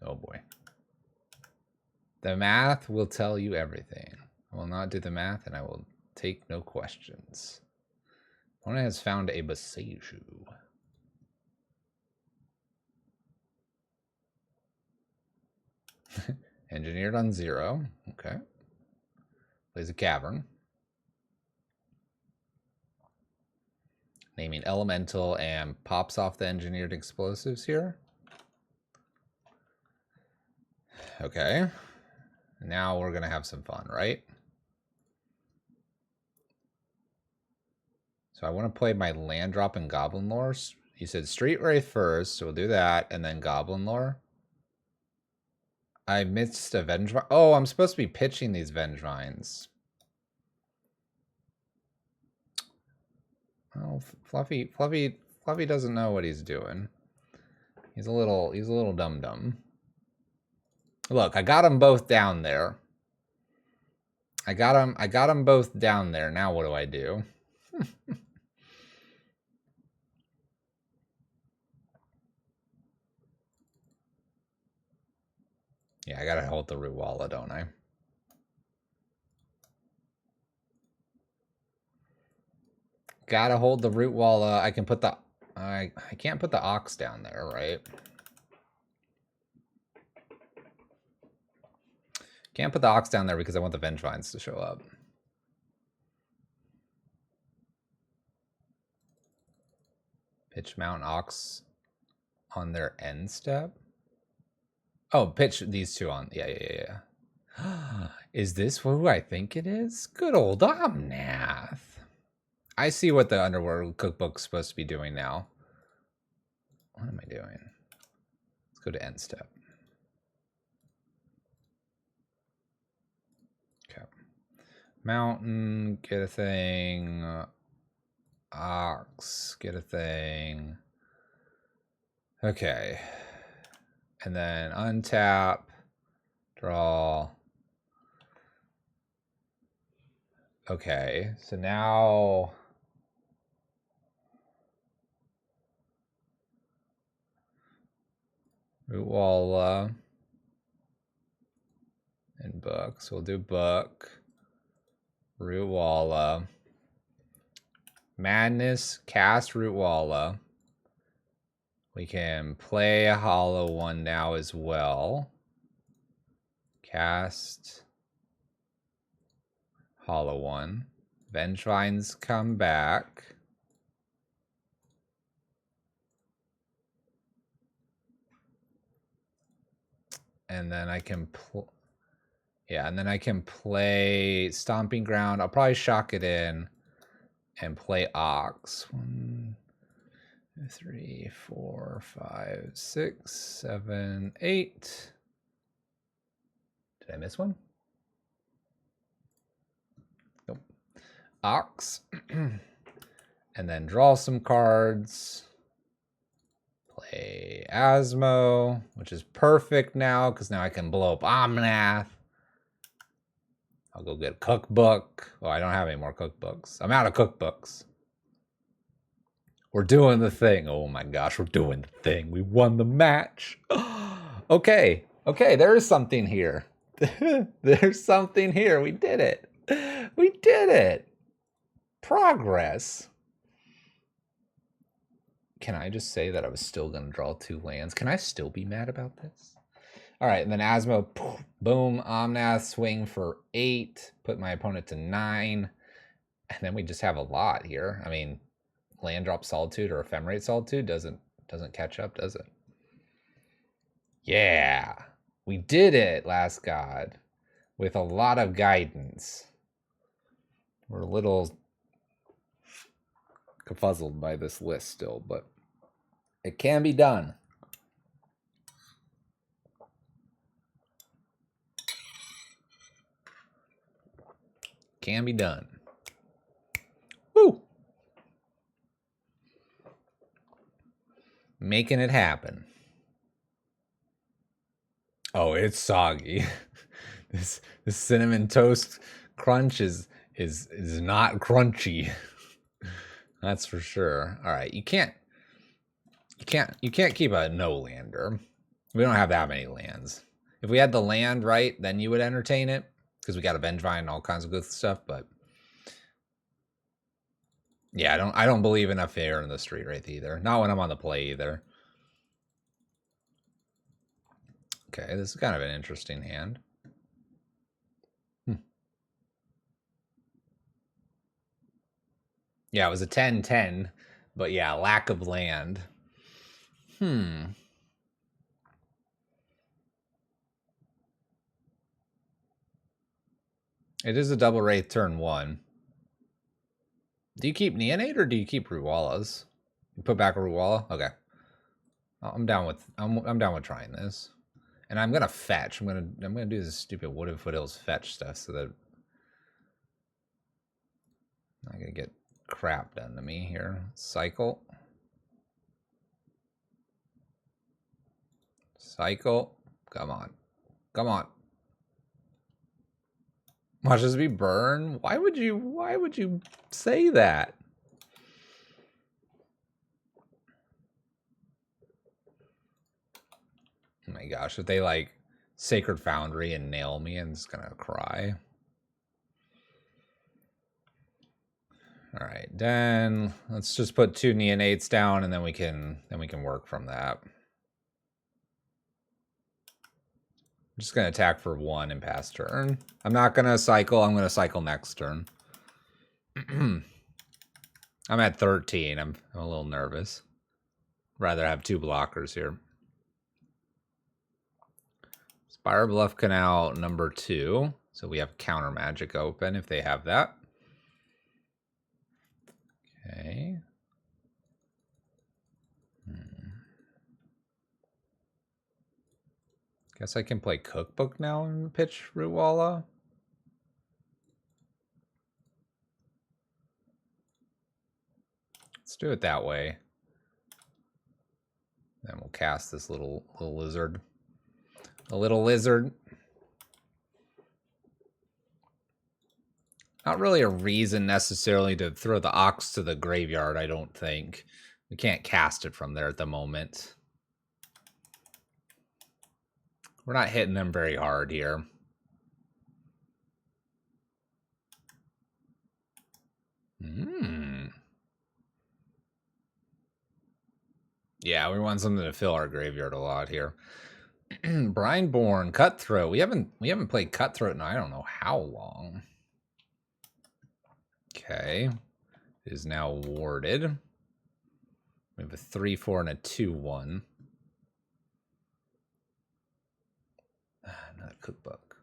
Oh boy. The math will tell you everything. I will not do the math and I will take no questions. Opponent has found a Boseiju. Engineered on 0. Okay. Plays a cavern. Naming elemental and pops off the engineered explosives here. Okay. Now we're going to have some fun, right? So I want to play my land drop and Goblin Lore. You said Street Wraith first, so we'll do that, and then Goblin Lore. I missed a Vengevine. Oh, I'm supposed to be pitching these Vengevines. Oh, Fluffy doesn't know what he's doing. He's a little dum-dum. Look, I got them both down there. I got them both down there. Now what do I do? Yeah, I gotta hold the root walla, don't I? Gotta hold the root walla. I can put the I can't put the ox down there, right? Can't put the ox down there because I want the Vengevines to show up. Pitch Mount Ox on their end step. Oh, pitch these two on. Yeah. Is this who I think it is? Good old Omnath. I see what the Underworld Cookbook's supposed to be doing now. What am I doing? Let's go to end step. Okay. Mountain, get a thing. Ox, get a thing. Okay. And then untap, draw. Okay, so now root wall and book. So we'll do book. Root walla. Madness, cast root walla. We can play a hollow one now as well. Cast hollow one. Vengevines come back. And then I can play Stomping Ground. I'll probably shock it in and play Ox. 1, 2, 3, 4, 5, 6, 7, 8. Did I miss one? Nope. Ox. And then draw some cards. Play Asmo, which is perfect now because now I can blow up Omnath. I'll go get a cookbook. Oh, I don't have any more cookbooks. I'm out of cookbooks. We're doing the thing. Oh my gosh, we're doing the thing. We won the match. Okay, there is something here. There's something here. We did it. We did it. Progress. Can I just say that I was still going to draw 2 lands? Can I still be mad about this? All right, and then Asmo, boom, Omnath, swing for 8, put my opponent to 9, and then we just have a lot here. I mean, land drop Solitude or Ephemerate Solitude doesn't catch up, does it? Yeah, we did it, Last God, with a lot of guidance. We're a little confuzzled by this list still, but it can be done. Can be done. Woo! Making it happen. Oh, it's soggy. This cinnamon toast crunch is not crunchy. That's for sure. All right, you can't keep a no lander. We don't have that many lands. If we had the land right, then you would entertain it because we got a Vengevine and all kinds of good stuff. But yeah, I don't believe enough air in the Street Wraith either. Not when I'm on the play either. Okay, this is kind of an interesting hand. Yeah, it was a 10-10, but yeah, lack of land. It is a double Wraith turn 1. Do you keep Neonate or do you keep Ruwalas? You put back a Ruwala? Okay. I'm down with trying this. And I'm gonna fetch. I'm gonna do this stupid Wooded Foothills fetch stuff so that I'm not gonna get crap done to me here. Cycle. Cycle. Come on. Come on. Watch this be burn. Why would you say that? Oh my gosh, if they like Sacred Foundry and nail me, I'm just gonna cry. All right, then let's just put 2 Neonates down and then we can work from that. I'm just gonna attack for 1 and pass turn. I'm not gonna cycle, I'm gonna cycle next turn. I'm at 13. I'm a little nervous. Rather have 2 blockers here. Spire Bluff Canal number 2. So we have counter magic open if they have that. Okay. Guess I can play Cookbook now and pitch Ruwala. Let's do it that way. Then we'll cast this little lizard. A little lizard. Not really a reason necessarily to throw the Ox to the graveyard, I don't think. We can't cast it from there at the moment. We're not hitting them very hard here. Yeah, we want something to fill our graveyard a lot here. Brineborn, Cutthroat. We haven't played Cutthroat in I don't know how long. Okay. It is now warded. We have a 3-4 and a 2-1. Another Cookbook.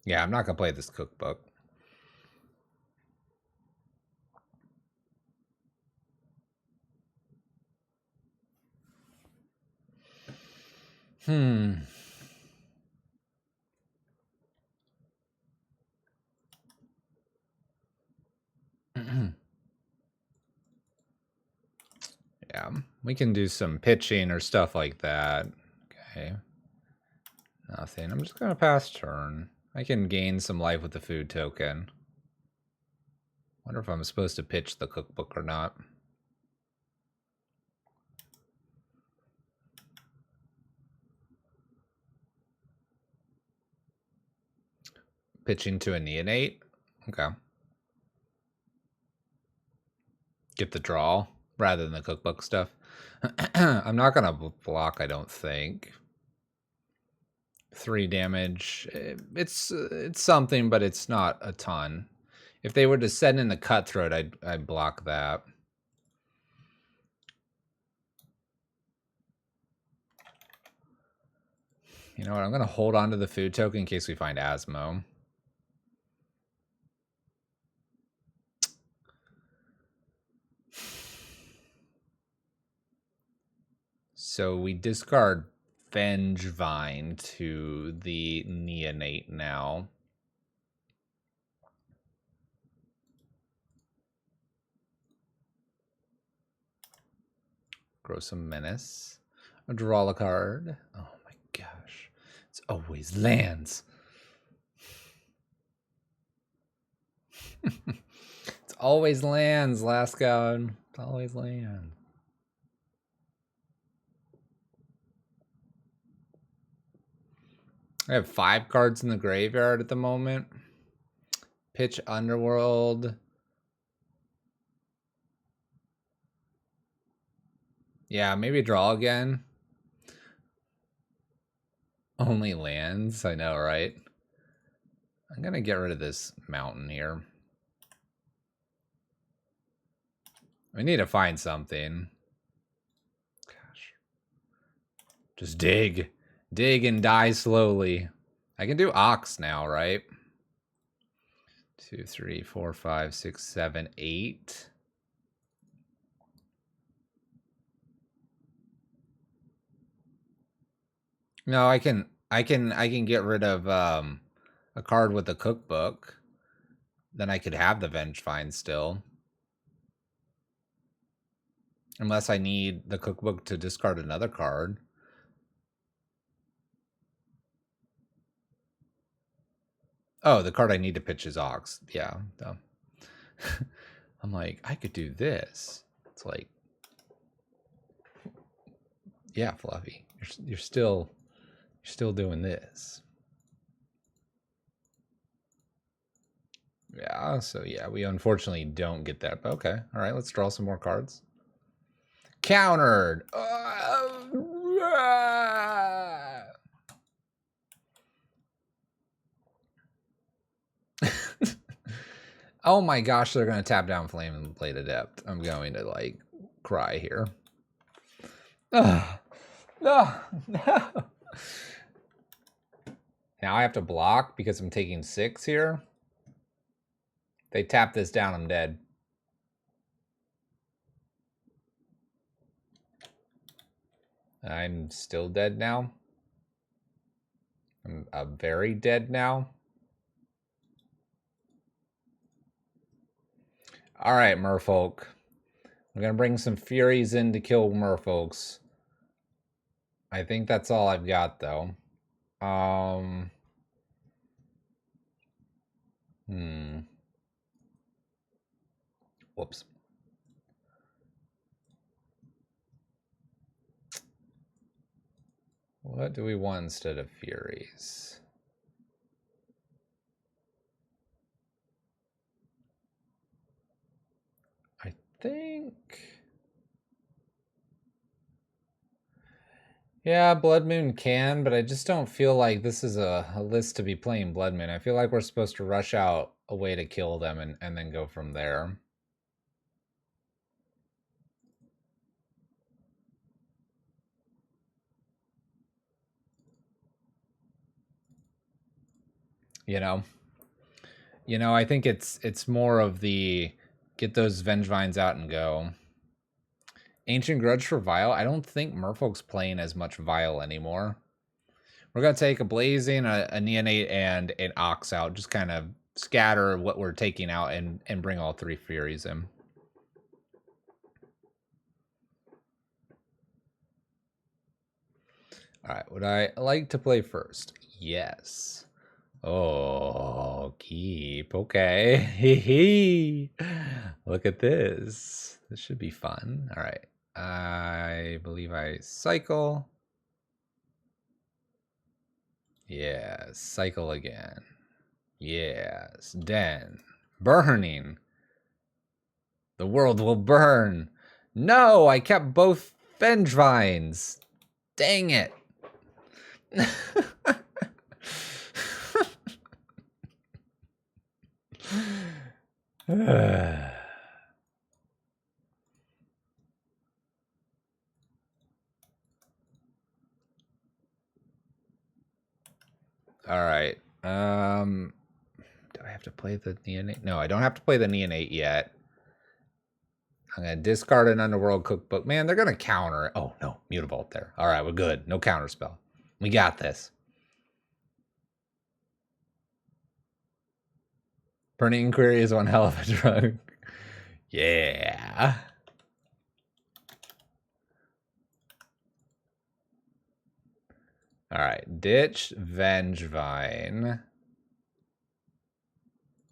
Yeah, I'm not gonna play this Cookbook. Yeah, we can do some pitching or stuff like that. Okay. Nothing. I'm just gonna pass turn. I can gain some life with the food token. Wonder if I'm supposed to pitch the Cookbook or not. Pitching to a Neonate? Okay. Get the draw rather than the Cookbook stuff. I'm not gonna block, I don't think. 3 damage. It's something, but it's not a ton. If they were to send in the Cutthroat, I'd block that. You know what? I'm gonna hold on to the food token in case we find Asmo. So we discard Vengevine to the Neonate now. Grow some menace. Draw a card. Oh my gosh. It's always lands. It's always lands, last god. It's always lands. I have 5 cards in the graveyard at the moment. Pitch Underworld. Yeah, maybe draw again. Only lands, I know, right? I'm gonna get rid of this mountain here. We need to find something. Gosh. Just dig. Dig and die slowly. I can do Ox now, right? 2, 3, 4, 5, 6, 7, 8. No, I can get rid of a card with a cookbook. Then I could have the Vengevine still. Unless I need the cookbook to discard another card. Oh, the card I need to pitch is Ox. Yeah. No. I'm like, I could do this. It's like, yeah, Fluffy. You're still doing this. Yeah, so yeah, we unfortunately don't get that. But okay. All right, let's draw some more cards. Countered. Oh my gosh, they're going to tap down Flame and Blade Adept. I'm going to, like, cry here. No. Now I have to block because I'm taking 6 here. If they tap this down, I'm dead. I'm still dead now. I'm very dead now. All right, merfolk. I'm going to bring some Furies in to kill merfolks. I think that's all I've got, though. Whoops. What do we want instead of Furies? I think... Yeah, Blood Moon can, but I just don't feel like this is a list to be playing Blood Moon. I feel like we're supposed to rush out a way to kill them and then go from there. You know, I think it's more of the get those Vengevines out and go. Ancient Grudge for Vile. I don't think Merfolk's playing as much Vile anymore. We're going to take a Blazing, a Neonate, and an Ox out. Just kind of scatter what we're taking out and bring all 3 Furies in. All right, would I like to play first? Yes. Oh, keep. Okay. Look at this. This should be fun. All right. I believe I cycle. Yes. Cycle again. Yes. Den. Burning. The world will burn. No, I kept both Vengevines. Dang it. All right. Do I have to play the Neonate? No, I don't have to play the Neonate yet. I'm going to discard an Underworld Cookbook. Man, they're going to counter it. Oh, no. Mutavault there. All right, we're good. No counter spell. We got this. Burning Inquiry is one hell of a drug. Yeah. All right, ditch Vengevine.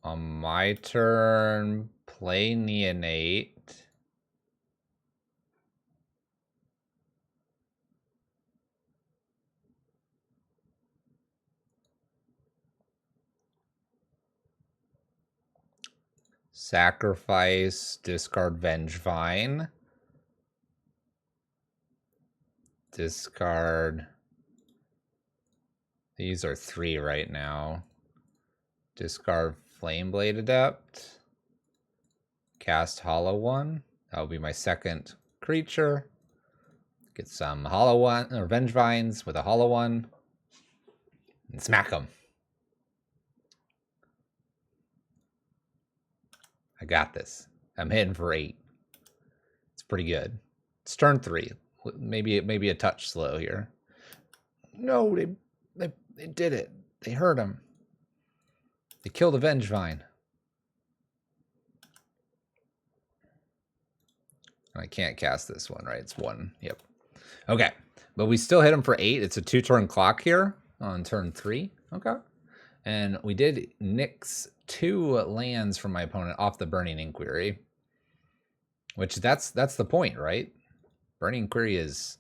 On my turn, play Neonate. Sacrifice, discard Vengevine. Discard. These are 3 right now. Discard Flameblade Adept. Cast Hollow One. That'll be my second creature. Get some Hollow One or Vengevines with a Hollow One. And smack them. I got this. I'm hitting for 8. It's pretty good. It's turn 3. Maybe a touch slow here. No, they did it. They hurt him. They killed a Vengevine. I can't cast this one, right? It's 1. Yep. Okay. But we still hit him for 8. It's a 2-turn clock here on turn 3. Okay. And we did nix 2 lands from my opponent off the Burning Inquiry. Which that's the point, right? Burning Inquiry is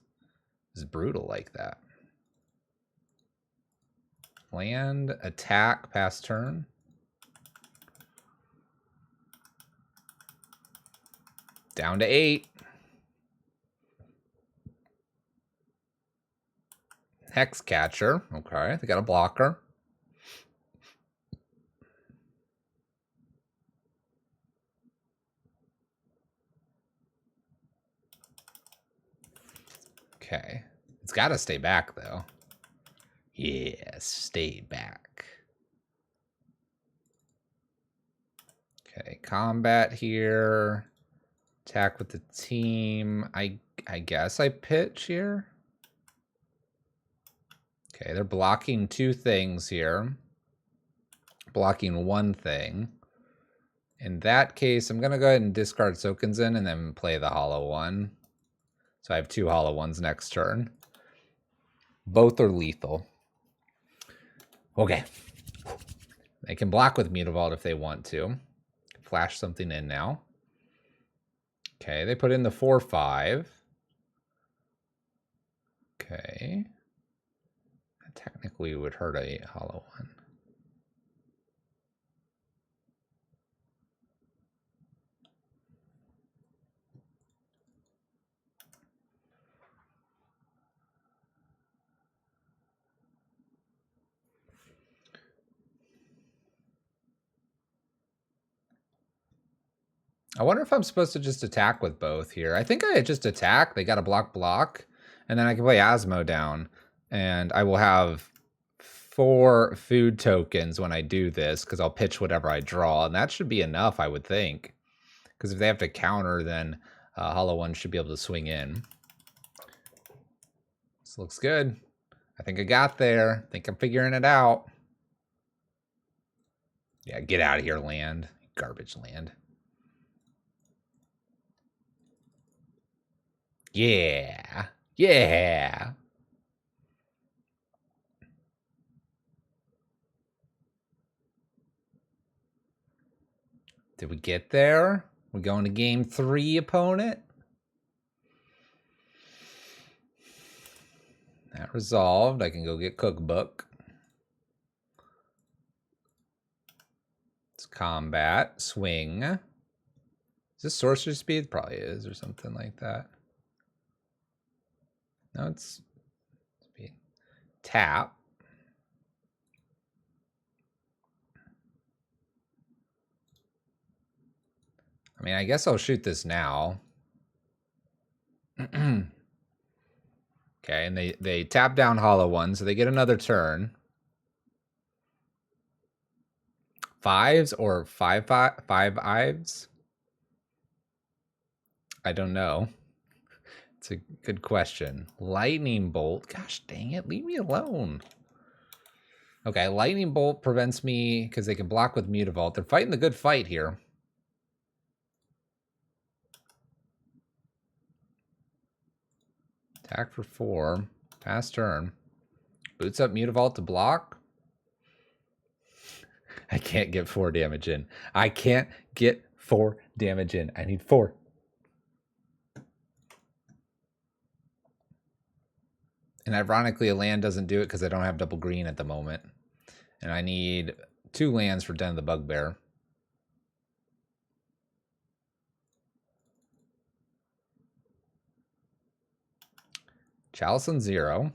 brutal like that. Land, attack, pass turn. Down to 8. Hex Catcher. Okay, they got a blocker. Okay. It's got to stay back, though. Yes, stay back. Okay, combat here. Attack with the team. I guess I pitch here. Okay, they're blocking 2 things here. Blocking 1 thing. In that case, I'm going to go ahead and discard Sokenzen and then play the Hollow One. So I have 2 Hollow Ones next turn. Both are lethal. Okay. They can block with Mutavault if they want to. Flash something in now. Okay, they put in the 4/5. Okay. That technically would hurt a Hollow One. I wonder if I'm supposed to just attack with both here. I think I just attack. They got a block, and then I can play Asmo down, and I will have 4 food tokens when I do this because I'll pitch whatever I draw, and that should be enough, I would think. Because if they have to counter, then Hollow One should be able to swing in. This looks good. I think I got there. I think I'm figuring it out. Yeah, get out of here, land. Garbage land. Yeah. Yeah. Did we get there? We're going to game 3, opponent. That resolved. I can go get cookbook. It's combat. Swing. Is this sorcery speed? Probably is, or something like that. No, it's speed. Tap. I mean, I guess I'll shoot this now. Okay, and they tap down Hollow One, so they get another turn. 5s or 5/5s? I don't know. It's a good question. Lightning Bolt. Gosh dang it, leave me alone. Okay, Lightning Bolt prevents me because they can block with Mutavault. They're fighting the good fight here. Attack for 4. Pass turn. Boots up Mutavault to block. I can't get 4 damage in. I can't get 4 damage in. I need 4. And ironically, a land doesn't do it because I don't have double green at the moment. And I need 2 lands for Den of the Bugbear. Chalice on 0.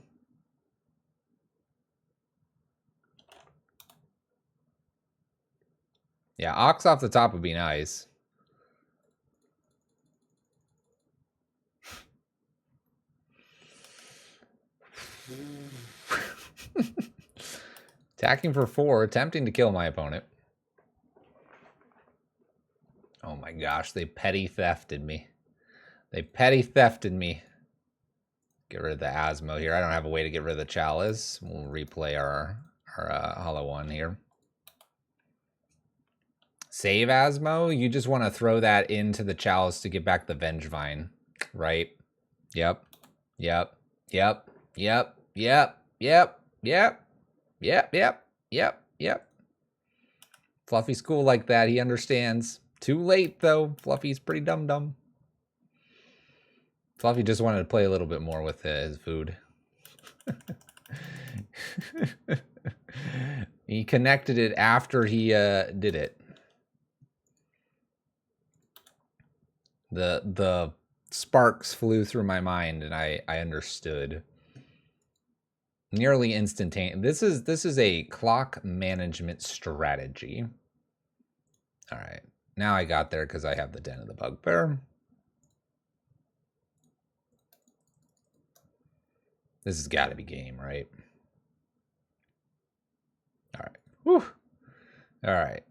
Yeah, Ox off the top would be nice. Attacking for 4, attempting to kill my opponent. Oh my gosh, they petty thefted me. They petty thefted me. Get rid of the Asmo here. I don't have a way to get rid of the Chalice. We'll replay our Hollow 1 here. Save Asmo? You just want to throw that into the Chalice to get back the Vengevine, right? Yep. Yep. Yep. Yep. Yep. Yep. Yep. Yep. Yep. Yep. Yep. Fluffy's cool like that. He understands. Too late, though. Fluffy's pretty dumb. Fluffy just wanted to play a little bit more with his food. He connected it after he did it. The sparks flew through my mind, and I understood. Nearly instantaneous. This is a clock management strategy. All right. Now I got there because I have the Den of the Bugbear. This has got to be game, right? All right. Whew. All right.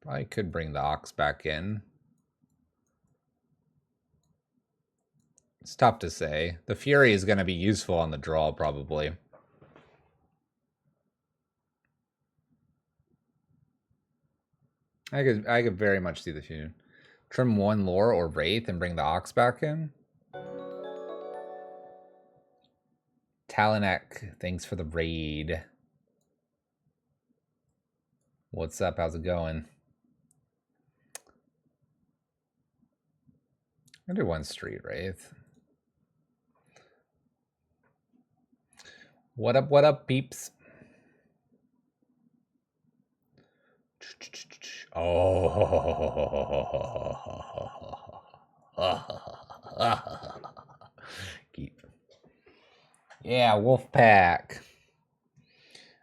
Probably could bring the Ox back in. It's tough to say. The Fury is going to be useful on the draw, probably. I could very much see the Fury. Trim 1 Lore or Wraith and bring the Ox back in. Talanek, thanks for the raid. What's up? How's it going? I'll do 1 Street Wraith. What up, peeps? Keep. Yeah, Wolfpack.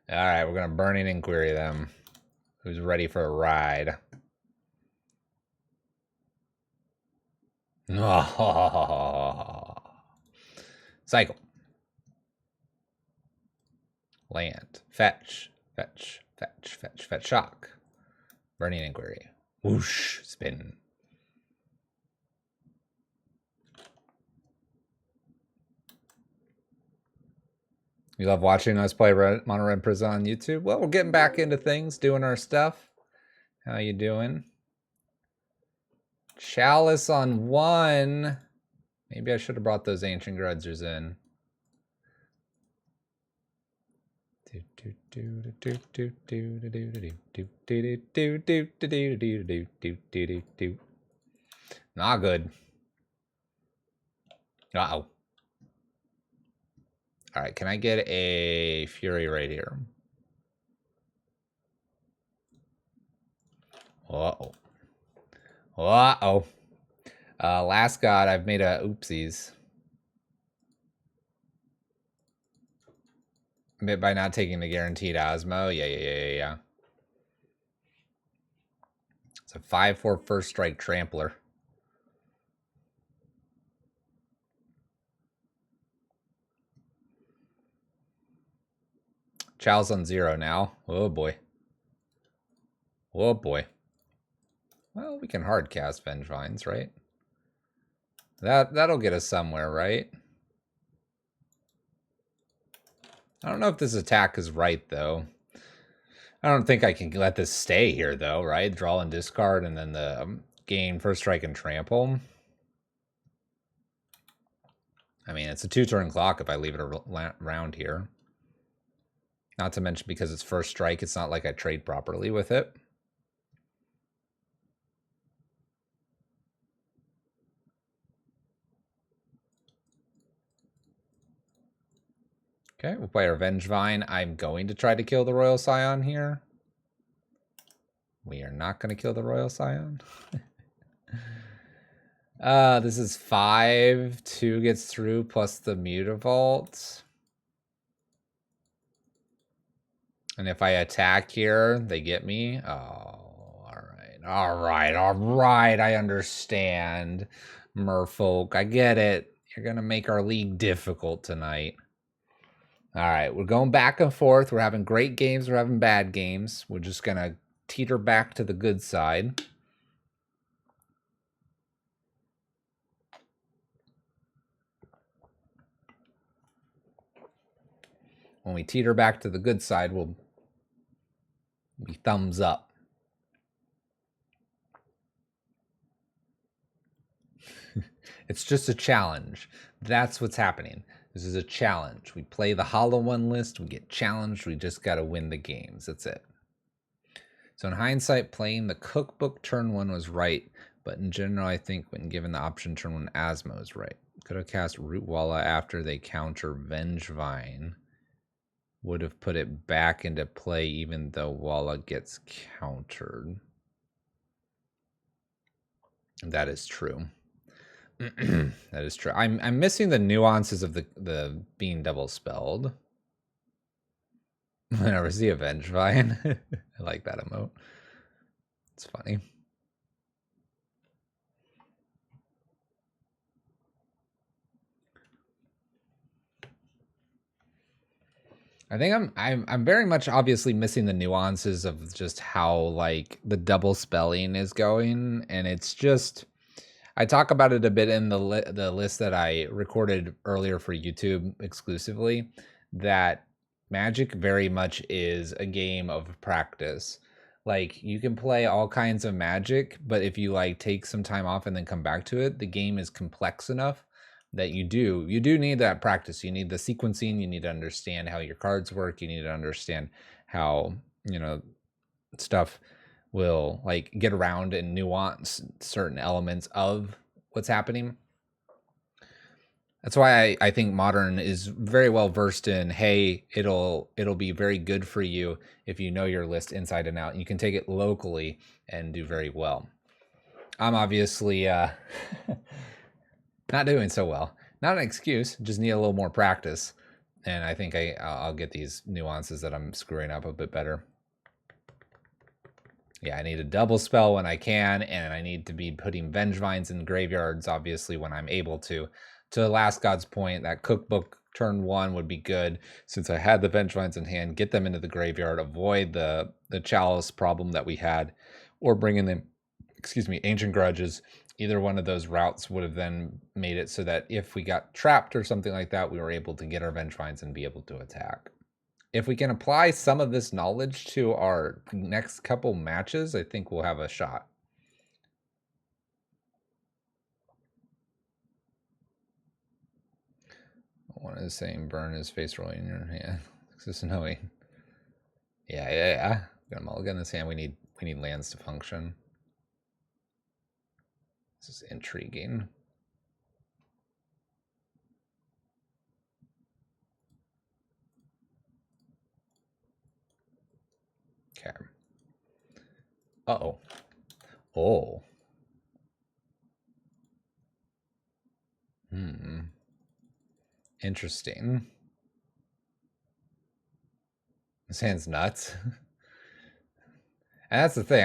All right, we're gonna Burning Inquiry them. Who's ready for a ride? Cycle. Land. Fetch. Shock. Burning Inquiry. Whoosh. Spin. You love watching us play Mono Red Prison on YouTube? Well, we're getting back into things, doing our stuff. How you doing? Chalice on 1. Maybe I should have brought those Ancient Grudgers in. Not good. Uh-oh. All right, can I get a Fury right here? Uh-oh. Uh-oh. Last God, I've made a oopsies. By not taking the guaranteed Osmo. Yeah. It's a 5/4 first strike trampler. Chalice on 0 now. Oh boy. Oh boy. Well, we can hard cast Vengevines, right? That'll get us somewhere, right? I don't know if this attack is right, though. I don't think I can let this stay here, though, right? Draw and discard, and then the gain first strike and trample. I mean, it's a 2-turn clock if I leave it around here. Not to mention because it's first strike, it's not like I trade properly with it. Okay, we'll play our Vengevine. I'm going to try to kill the Royal Scion here. We are not going to kill the Royal Scion. This is 5. 2 gets through plus the Mutavault. And if I attack here, they get me. Oh, all right. I understand, merfolk. I get it. You're going to make our league difficult tonight. All right, we're going back and forth. We're having great games. We're having bad games. We're just going to teeter back to the good side. When we teeter back to the good side, we'll be thumbs up. It's just a challenge. That's what's happening. This is a challenge. We play the Hollow One list. We get challenged. We just got to win the games. That's it. So in hindsight, playing the cookbook turn 1 was right. But in general, I think when given the option turn 1, Asmo is right. Could have cast Root Walla after they counter Vengevine. Would have put it back into play even though Walla gets countered. That is true. That is true. I'm missing the nuances of the being double spelled. I never see a Vengevine. I like that emote. It's funny. I think I'm very much obviously missing the nuances of just how like the double spelling is going, and it's just I talk about it a bit in the list that I recorded earlier for YouTube exclusively, that Magic very much is a game of practice. Like you can play all kinds of Magic, but if you like take some time off and then come back to it, the game is complex enough that you do need that practice. You need the sequencing, you need to understand how your cards work, you need to understand how, you know, stuff will like get around and nuance certain elements of what's happening. That's why I think Modern is very well versed in, hey, it'll be very good for you if you know your list inside and out. You can take it locally and do very well. I'm obviously not doing so well. Not an excuse, just need a little more practice. And I think I'll get these nuances that I'm screwing up a bit better. Yeah, I need a double spell when I can, and I need to be putting Vengevines in graveyards, obviously, when I'm able to. To Last God's point, that cookbook turn 1 would be good, since I had the Vengevines in hand, get them into the graveyard, avoid the Chalice problem that we had, or bringing them, Ancient Grudges. Either one of those routes would have then made it so that if we got trapped or something like that, we were able to get our Vengevines and be able to attack. If we can apply some of this knowledge to our next couple matches, I think we'll have a shot. One is saying burn his face rolling in your hand. This is annoying. Yeah. Got a mulligan in this hand. We need lands to function. This is intriguing. Okay. Uh-oh. Oh. Interesting. This hand's nuts. And that's the thing.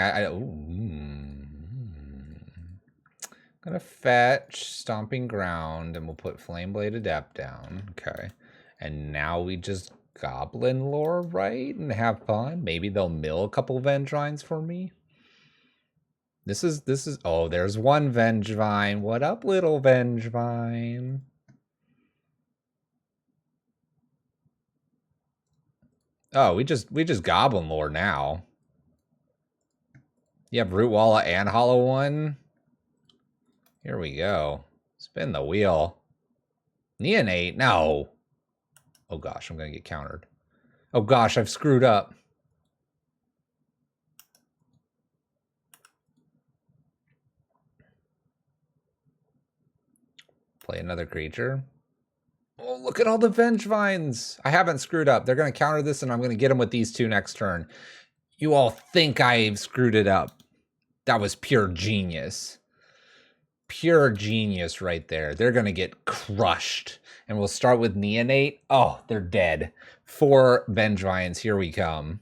Gonna fetch Stomping Ground, and we'll put Flameblade Adept down. Okay. And now we just Goblin Lore, right? And have fun. Maybe they'll mill a couple Vengevines for me. This is oh, there's one Vengevine. What up, little Vengevine? Oh, we just Goblin Lore now. You have Root Walla and Hollow One. Here we go. Spin the wheel. Neonate? No. Oh gosh, I'm gonna get countered. Oh gosh, I've screwed up. Play another creature. Oh, look at all the Vengevines. I haven't screwed up. They're gonna counter this and I'm gonna get them with these two next turn. You all think I've screwed it up. That was pure genius. Pure genius right there. They're gonna get crushed. And we'll start with Neonate. Oh, they're dead. 4 Vengevines. Here we come.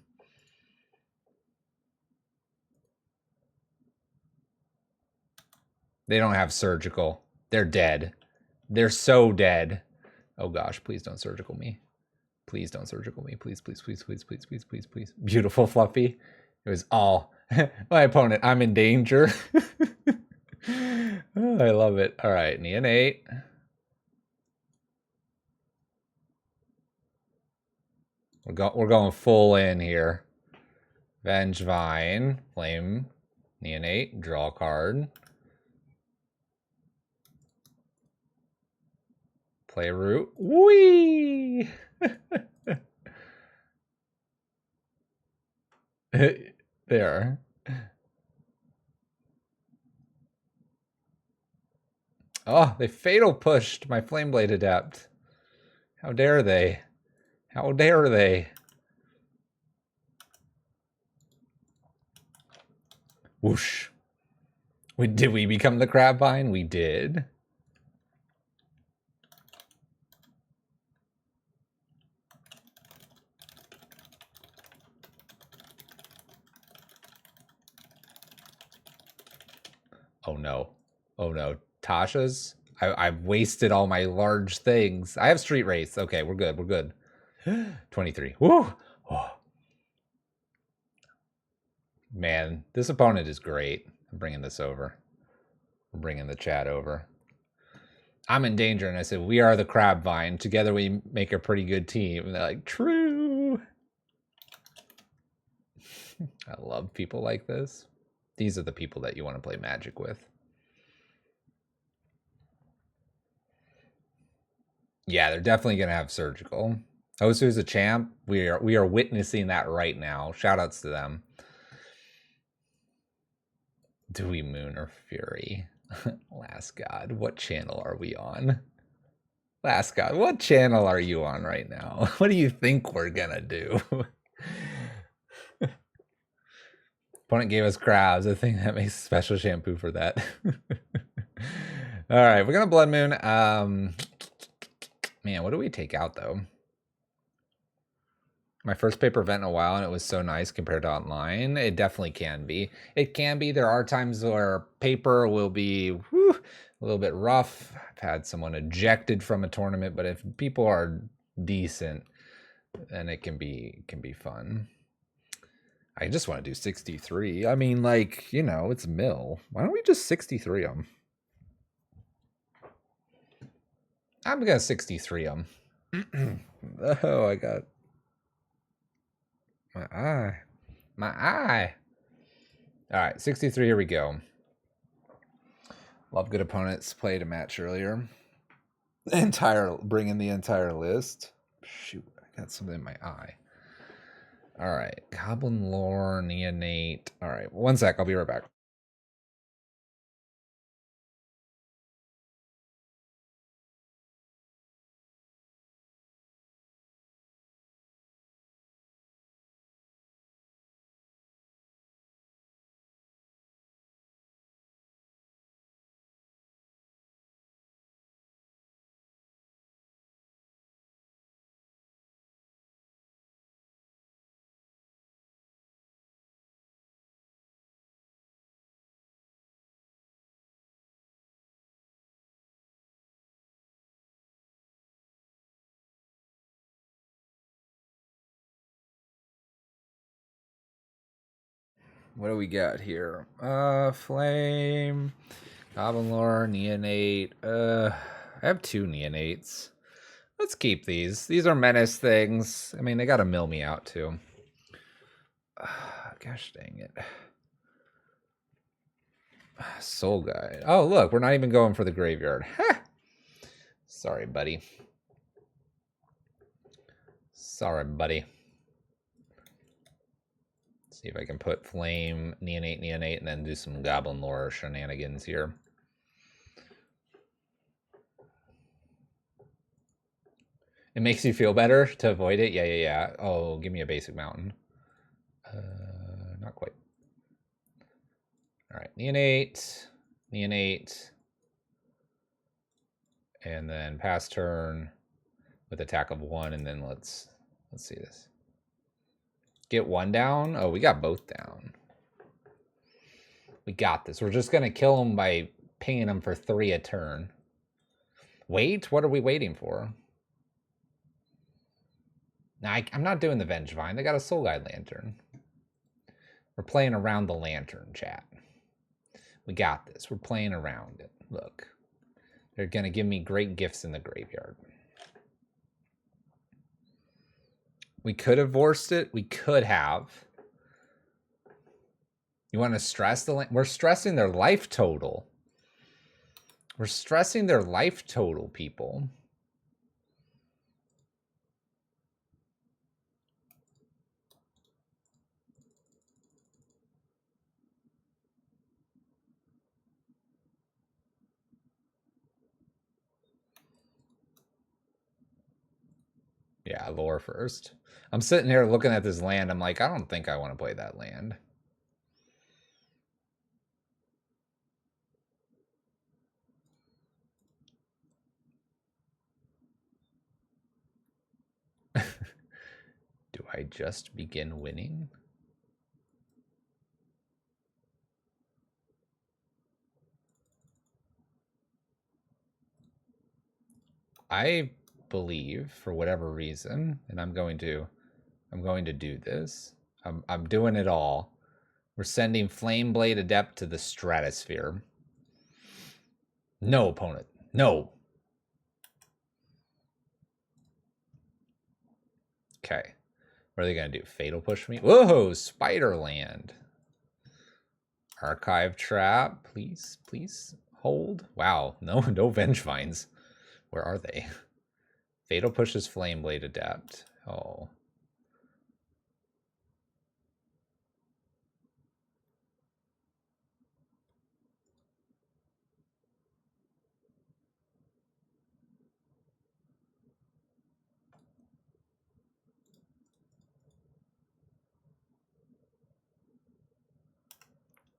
They don't have surgical. They're dead. They're so dead. Oh gosh, please don't surgical me. Please don't surgical me. Please, please, please, please, please, please, please, please. Beautiful, Fluffy. It was all my opponent. I'm in danger. Oh, I love it. All right, Neonate. We're going full in here. Vengevine, Flame, Neonate, draw a card. Play a root. Whee! There. Oh, they fatal pushed my Flameblade Adept. How dare they? How dare they? Whoosh. Did we become the Crabvine? We did. Oh no. Oh no. Tasha's? I've wasted all my large things. I have Street Race. Okay, we're good. We're good. 23. Woo! Oh. Man, this opponent is great. I'm bringing this over. I'm bringing the chat over. I'm in danger, and I said, we are the Crabvine. Together we make a pretty good team. And they're like, true. I love people like this. These are the people that you want to play Magic with. Yeah, they're definitely going to have surgical. Osu's a champ. We are witnessing that right now. Shoutouts to them. Dewey Moon or Fury? Last God, what channel are we on? Last God, what channel are you on right now? What do you think we're gonna do? Opponent gave us crabs. I think that makes special shampoo for that. All right, we're gonna Blood Moon. Man, what do we take out though? My first paper event in a while, and it was so nice compared to online. It definitely can be. It can be. There are times where paper will be a little bit rough. I've had someone ejected from a tournament, but if people are decent, then it can be fun. I just want to do 63. I mean, like, you know, it's mill. Why don't we just 63 them? I'm gonna 63 them. Oh, I got my eye. My eye. All right, 63, here we go. Love good opponents. Played a match earlier. Bring in the entire list. Shoot, I got something in my eye. All right, Goblin Lore, Neonate. All right, one sec, I'll be right back. What do we got here? Flame, Goblin Lore, Neonate. I have 2 Neonates. Let's keep these. These are menace things. I mean, they gotta mill me out too. Gosh dang it. Soul Guide. Oh, look, we're not even going for the graveyard. Sorry, buddy. Sorry, buddy. See if I can put Flame, Neonate, and then do some Goblin Lore shenanigans here. It makes you feel better to avoid it? Yeah. Oh, give me a basic mountain. Not quite. All right, Neonate. And then pass turn with attack of 1, and then let's see this. Get 1 down? Oh, we got both down. We got this. We're just going to kill him by pinging him for 3 a turn. Wait? What are we waiting for? Now, I'm not doing the Vengevine. They got a Soul Guide Lantern. We're playing around the lantern, chat. We got this. We're playing around it. Look. They're going to give me great gifts in the graveyard. We could have forced it. We could have. You want to stress the... We're stressing their life total. We're stressing their life total, people. Yeah, lore first. I'm sitting here looking at this land. I'm like, I don't think I want to play that land. Do I just begin winning? I believe, for whatever reason, and I'm going to do this. I'm doing it all. We're sending Flameblade Adept to the stratosphere. No, opponent. No. Okay. What are they going to do? Fatal push me? Whoa, Spiderland. Archive Trap. Please hold. Wow, no Vengevines. Where are they? Fatal pushes Flameblade Adept. Oh.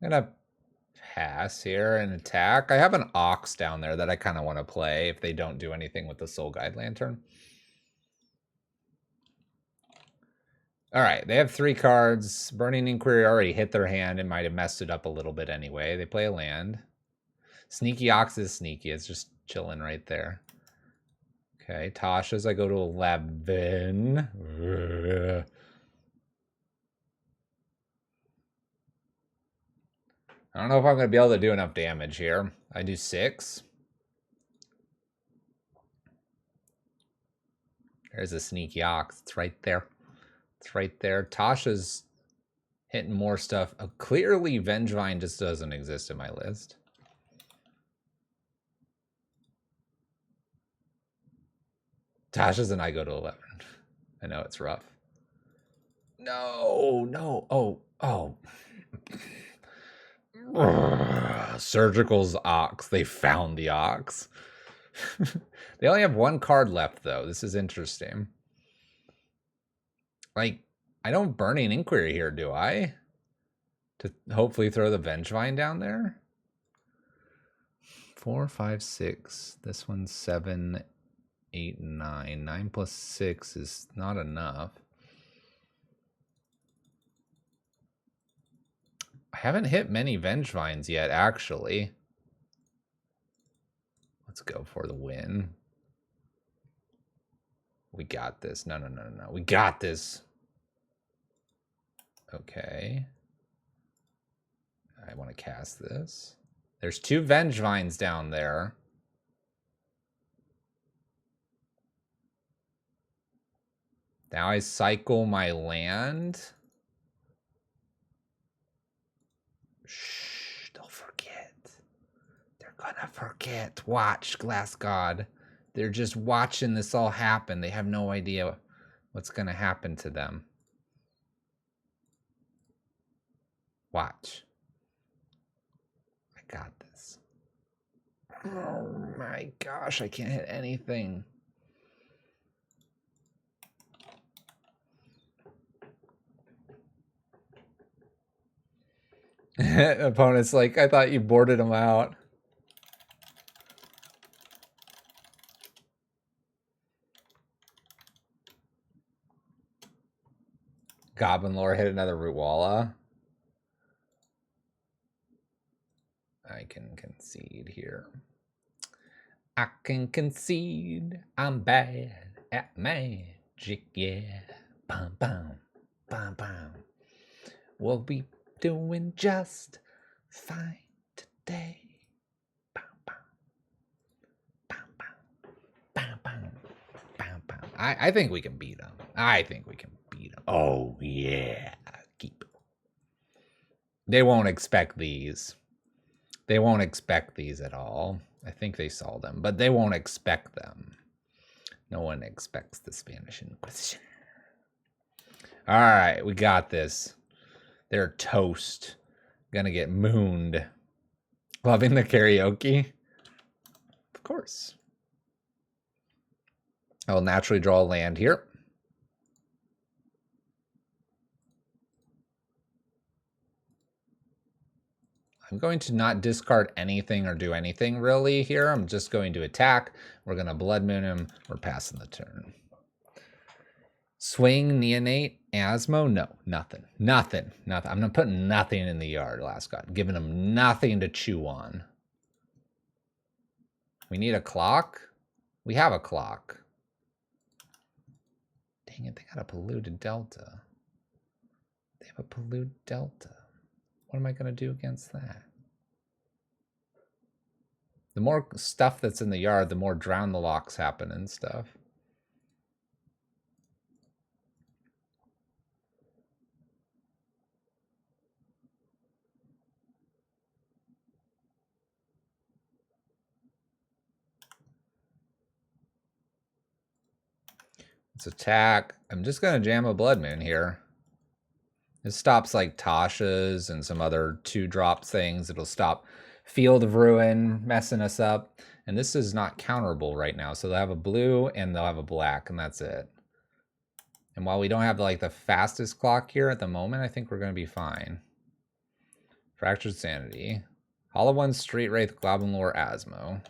I'm gonna pass here and attack. I have an Ox down there that I kind of want to play if they don't do anything with the Soul Guide Lantern. All right, they have 3 cards. Burning Inquiry already hit their hand and might have messed it up a little bit anyway. They play a land. Sneaky Ox is sneaky. It's just chilling right there. Okay, Tasha's. I go to 11. I don't know if I'm going to be able to do enough damage here. I do 6. There's a Sneaky Ox. It's right there. It's right there. Tasha's hitting more stuff. Clearly, Vengevine just doesn't exist in my list. Tasha's and I go to 11. I know it's rough. No. Oh. Surgical's Ox. They found the Ox. They only have 1 card left, though. This is interesting. Like, I don't Burning Inquiry here, do I? To hopefully throw the Vengevine down there? 4, 5, 6. This one's 7, 8, 9. 9 plus 6 is not enough. I haven't hit many Vengevines yet, actually. Let's go for the win. We got this. No. We got this. Okay. I want to cast this. There's 2 Vengevines down there. Now I cycle my land. Shh, they'll forget. They're gonna forget. Watch, Glass God. They're just watching this all happen. They have no idea what's going to happen to them. Watch. I got this. Oh my gosh, I can't hit anything. Opponent's like, I thought you boarded him out. Goblin Lore hit another Rootwalla. I can concede here. I can concede. I'm bad at magic, yeah. Bum, bum, bum, bum. We'll be doing just fine today. Bum, bum, bum, bum, bum, bum, bum, bum. I think we can beat them. I think we can beat them. Oh, yeah. Keep it. They won't expect these. They won't expect these at all. I think they saw them, but they won't expect them. No one expects the Spanish Inquisition. All right, we got this. They're toast. Gonna get mooned. Loving the karaoke? Of course. I'll naturally draw a land here. I'm going to not discard anything or do anything really here. I'm just going to attack. We're going to Blood Moon him. We're passing the turn. Swing, Neonate, Asmo? No, nothing. Nothing. Nothing. I'm going to put nothing in the yard, Last God. Giving him nothing to chew on. We need a clock? We have a clock. Dang it, they got a polluted delta. They have a polluted delta. What am I going to do against that? The more stuff that's in the yard, the more drown the locks happen and stuff. Let's attack. I'm just going to jam a Blood Moon here. It stops like Tasha's and some other 2-drop things. It'll stop Field of Ruin messing us up. And this is not counterable right now. So they'll have a blue and they'll have a black, and that's it. And while we don't have like the fastest clock here at the moment, I think we're going to be fine. Fractured Sanity. Hollow One, Street Wraith, Goblin Lore, Asmo.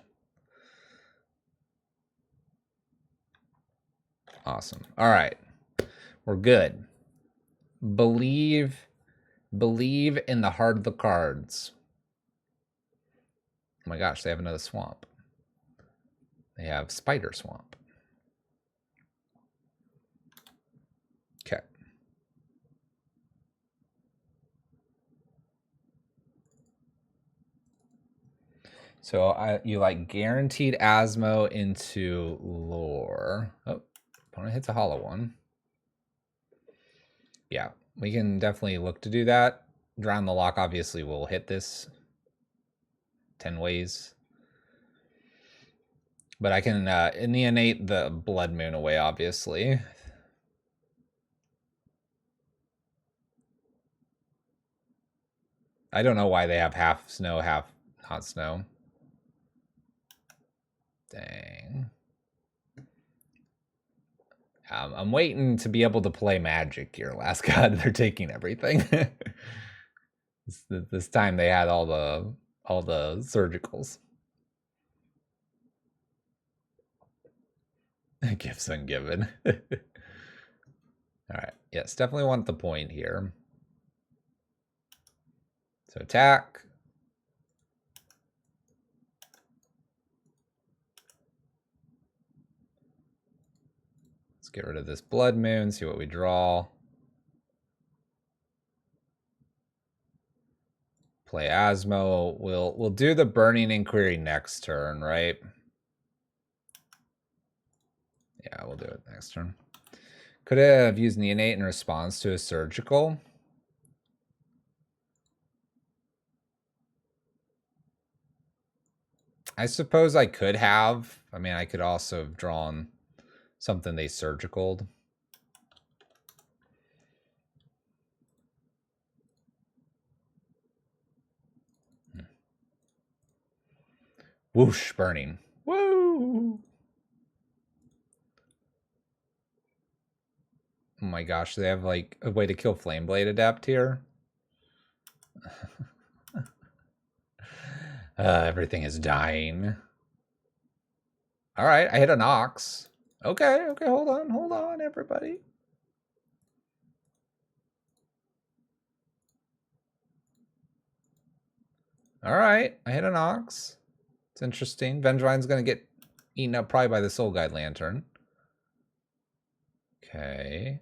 Awesome. All right. We're good. Believe in the heart of the cards. Oh my gosh, they have another swamp. They have Spider Swamp. Okay. So you like guaranteed Asmo into lore. Oh, opponent hits a hollow one. Yeah, we can definitely look to do that. Drown the Lock obviously will hit this 10 ways. But I can neonate the Blood Moon away, obviously. I don't know why they have half snow, half not snow. Dang. I'm waiting to be able to play Magic here. Last God, they're taking everything. This time they had all the surgicals. Gifts ungiven. All right. Yes, definitely want the point here. So attack. Let's get rid of this Blood Moon, see what we draw. Play Asmo. We'll do the Burning Inquiry next turn, right? Yeah, we'll do it next turn. Could have used Neonate in response to a surgical. I suppose I could have. I mean, I could also have drawn something they surgicaled. Whoosh, burning. Woo! Oh my gosh, they have like a way to kill Flameblade Adept here. Everything is dying. All right, I hit an Ox. Okay, hold on, everybody. All right, I hit an Ox. It's interesting. Vengevine's gonna get eaten up probably by the Soul Guide Lantern. Okay.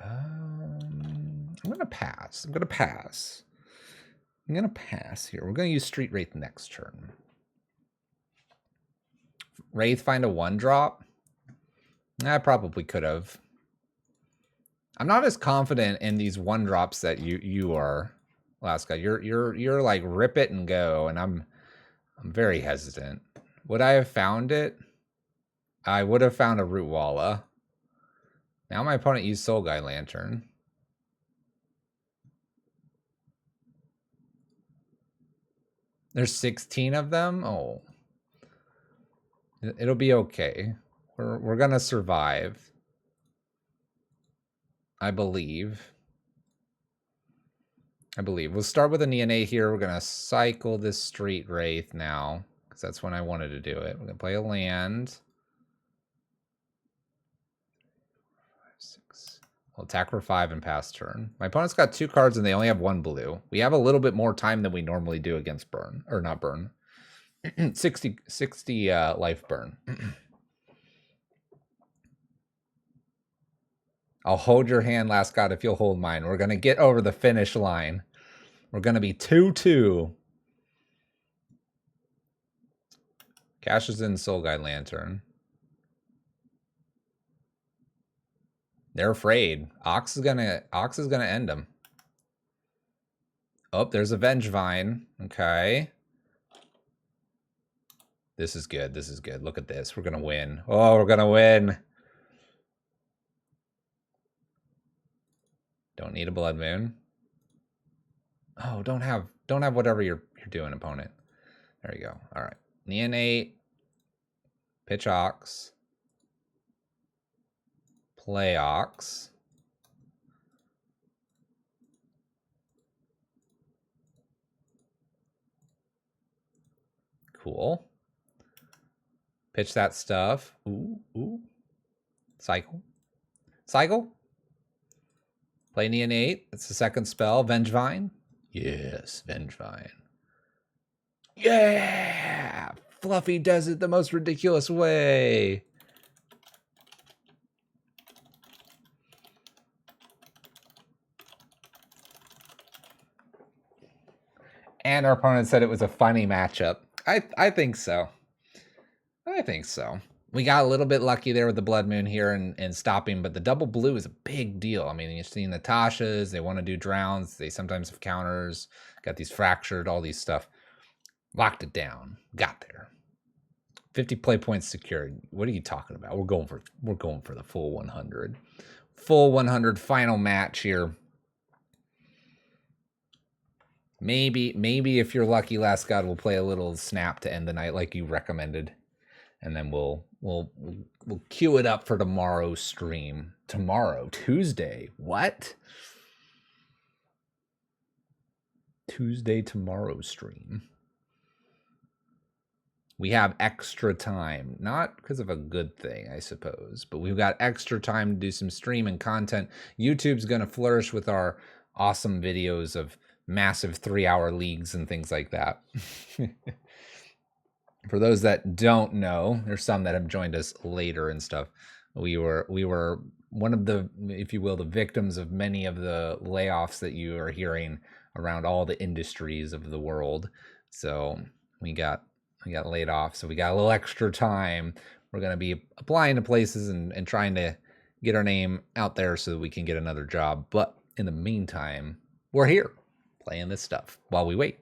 I'm gonna pass. I'm gonna pass here. We're gonna use Street Wraith next turn. Wraith find a 1-drop? I probably could have. I'm not as confident in these 1-drops that you are, last guy. You're like rip it and go, and I'm very hesitant. Would I have found it? I would have found a Root Walla. Now my opponent used Soul Guide Lantern. There's 16 of them? Oh. It'll be okay. We're gonna survive. I believe. We'll start with a Neonate here. We're gonna cycle this Street Wraith now, because that's when I wanted to do it. We're gonna play a land. 5, 6. We'll attack for 5 and pass turn. My opponent's got 2 cards and they only have 1 blue. We have a little bit more time than we normally do against burn, or not burn. 60 life burn. I'll hold your hand, last god, if you'll hold mine. We're gonna get over the finish line. We're gonna be 2-2. Cashes in Soul Guide Lantern. They're afraid. Ox is gonna end them. Oh, there's a Vengevine. Okay. This is good. This is good. Look at this. We're gonna win. Oh, we're gonna win. Don't need a Blood Moon. Oh, don't have whatever you're doing, opponent. There you go. All right. Neonate. Pitch Ox. Play Ox. Cool. Pitch that stuff. Ooh. Cycle. Play Neonate. That's the second spell. Vengevine. Yes, Vengevine. Yeah! Fluffy does it the most ridiculous way. And our opponent said it was a funny matchup. I think so. We got a little bit lucky there with the Blood Moon here and stopping, but the double blue is a big deal. I mean, you're seeing the Tashas, they want to do drowns, they sometimes have counters, got these fractured, all these stuff. Locked it down. Got there. 50 play points secured. What are you talking about? We're going for the full 100. Full 100 final match here. Maybe if you're lucky, last god, we'll play a little snap to end the night like you recommended. And then we'll queue it up for tomorrow's stream. Tomorrow, Tuesday. What? Tuesday, tomorrow's stream. We have extra time, not because of a good thing, I suppose, but we've got extra time to do some streaming content. YouTube's going to flourish with our awesome videos of massive 3-hour leagues and things like that. For those that don't know, there's some that have joined us later and stuff. We were one of the, if you will, the victims of many of the layoffs that you are hearing around all the industries of the world. So we got laid off. So we got a little extra time. We're going to be applying to places and trying to get our name out there so that we can get another job. But in the meantime, we're here playing this stuff while we wait,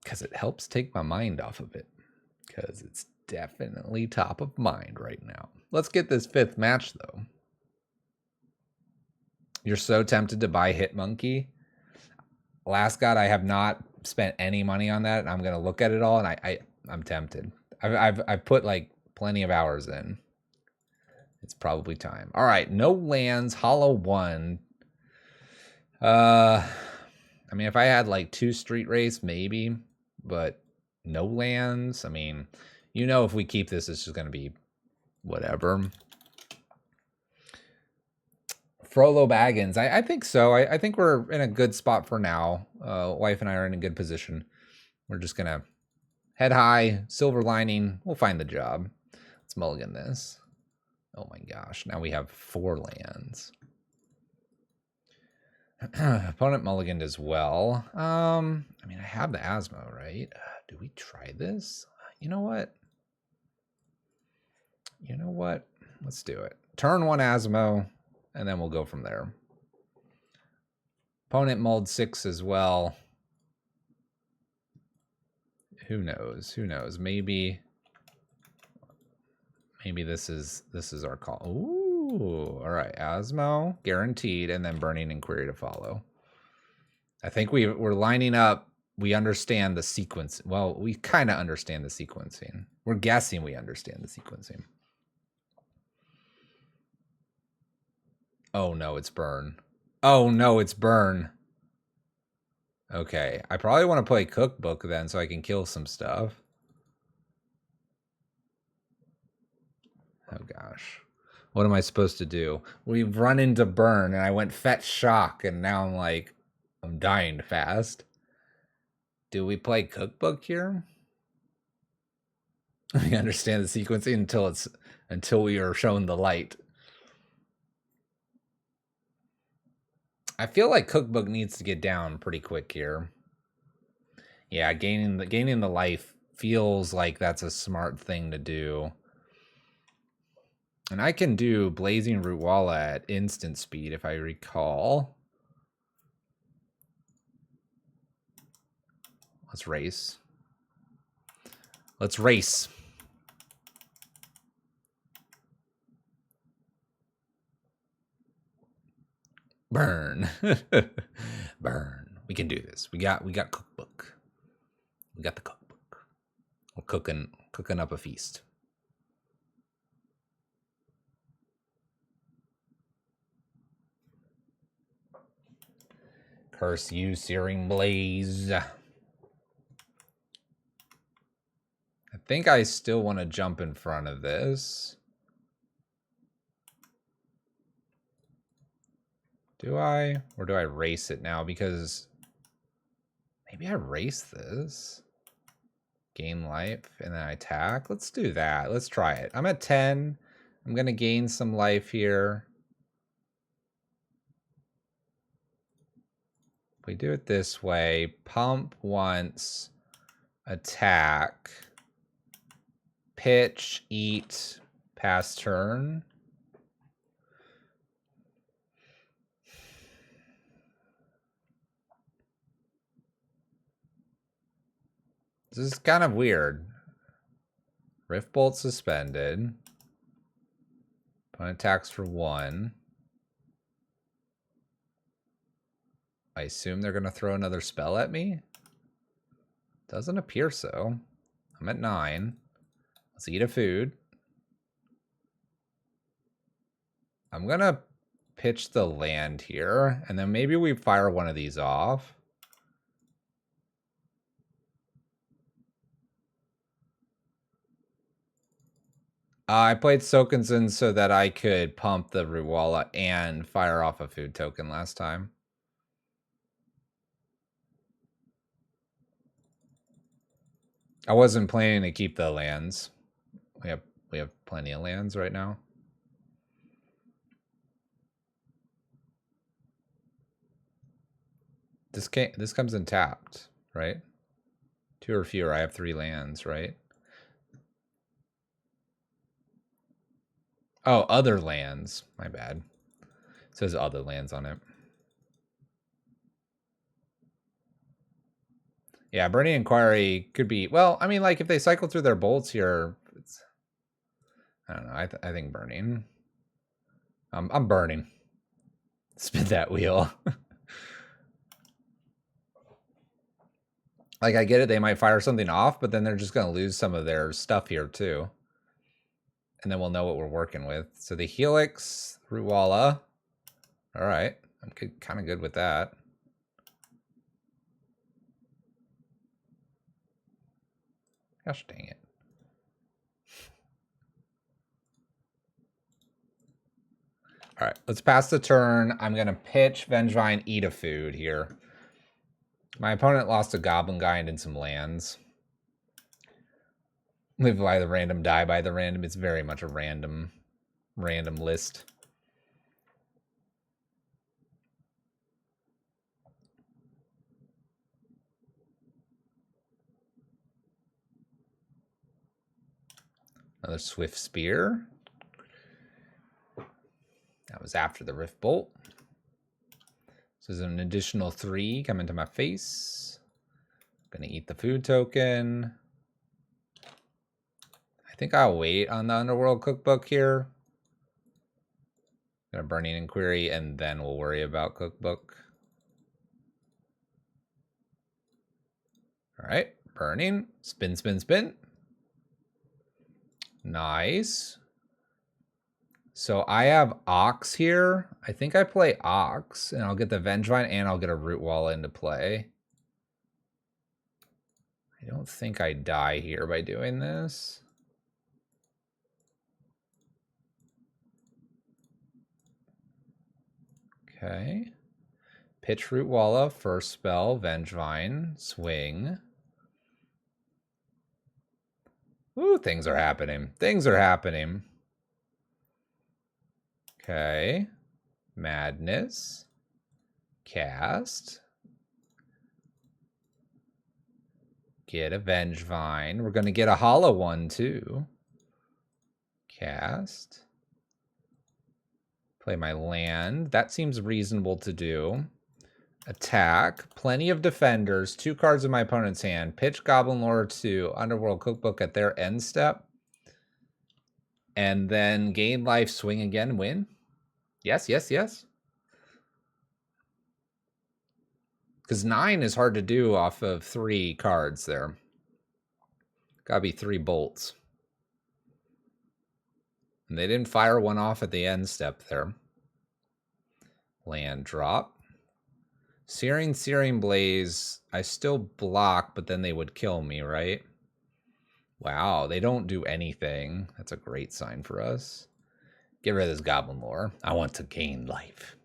because it helps take my mind off of it. because it's definitely top of mind right now. Let's get this 5th match, though. You're so tempted to buy Hitmonkey. Last God, I have not spent any money on that, and I'm gonna look at it all, and I'm tempted. I've put like plenty of hours in. It's probably time. All right, no lands, hollow 1. I mean, if I had like 2 street race, maybe, but no lands. I mean, you know, if we keep this, it's just gonna be whatever. Frollo Baggins, I think so. I think we're in a good spot for now. Wife and I are in a good position. We're just gonna head high, silver lining. We'll find the job. Let's mulligan this. Oh my gosh, now we have 4 lands. Opponent mulliganed as well. I mean, I have the Asmo, right? Do we try this? You know what? You know what? Let's do it. Turn 1 Asmo, and then we'll go from there. Opponent mulled 6 as well. Who knows? Who knows? Maybe this is our call. Ooh, all right. Asmo, guaranteed, and then Burning Inquiry to follow. I think we're lining up. We understand the sequence. Well, we kind of understand the sequencing. We're guessing we understand the sequencing. Oh no, it's burn. Oh no, it's burn. Okay, I probably want to play Cookbook then so I can kill some stuff. Oh gosh. What am I supposed to do? We've run into burn and I went Fetch Shock and now I'm like, I'm dying fast. Do we play Cookbook here? We understand the sequencing until we are shown the light. I feel like Cookbook needs to get down pretty quick here. Yeah, gaining the life feels like that's a smart thing to do. And I can do Blazing Rootwalla at instant speed if I recall. Let's race. Let's race. Burn. Burn. We can do this. We got Cookbook. We got the Cookbook. We're cooking up a feast. Curse you, Searing Blaze. I think I still want to jump in front of this. Do I? Or do I race it now? Because maybe I race this. Gain life and then I attack. Let's do that. Let's try it. I'm at 10. I'm going to gain some life here. If we do it this way, pump once, attack, pitch, eat, pass turn. This is kind of weird. Rift Bolt suspended. Opponent attacks for 1. I assume they're going to throw another spell at me? Doesn't appear so. I'm at 9. Let's eat a food. I'm going to pitch the land here, and then maybe we fire one of these off. I played Sokensen so that I could pump the Ruwala and fire off a food token last time. I wasn't planning to keep the lands. We have plenty of lands right now. This comes in tapped, right? 2 or fewer. I have 3 lands, right? Oh, other lands. My bad. It says other lands on it. Yeah, Burning Inquiry could be... Well, I mean, like, if they cycle through their bolts here... I don't know. I think Burning. I'm burning. Spin that wheel. Like, I get it. They might fire something off, but then they're just going to lose some of their stuff here, too. And then we'll know what we're working with. So the Helix, Rootwalla. All right. I'm kind of good with that. Gosh dang it. All right, let's pass the turn. I'm going to pitch Vengevine, eat a food here. My opponent lost a Goblin Guide and some lands. Live by the random, die by the random. It's very much a random list. Another Swift Spear. That was after the Rift Bolt. So there's an additional 3 coming to my face. Gonna eat the food token. I think I'll wait on the Underworld Cookbook here. Gonna Burning Inquiry, and then we'll worry about Cookbook. All right, Burning. Spin, spin, spin. Nice. So I have Ox here. I think I play Ox, and I'll get the Vengevine, and I'll get a Rootwalla into play. I don't think I die here by doing this. Okay. Pitch Rootwalla, first spell, Vengevine, swing. Ooh, things are happening. Things are happening. Okay. Madness. Cast. Get a Vengevine. We're going to get a hollow one, too. Cast. Play my land. That seems reasonable to do. Attack. Plenty of defenders. 2 cards in my opponent's hand. Pitch Goblin Lore to Underworld Cookbook at their end step. And then gain life, swing again, win. Yes, yes, yes. Because 9 is hard to do off of 3 cards there. Gotta be 3 bolts. And they didn't fire one off at the end step there. Land drop. Searing Blaze. I still block, but then they would kill me, right? Wow, they don't do anything. That's a great sign for us. Get rid of this Goblin Lore. I want to gain life.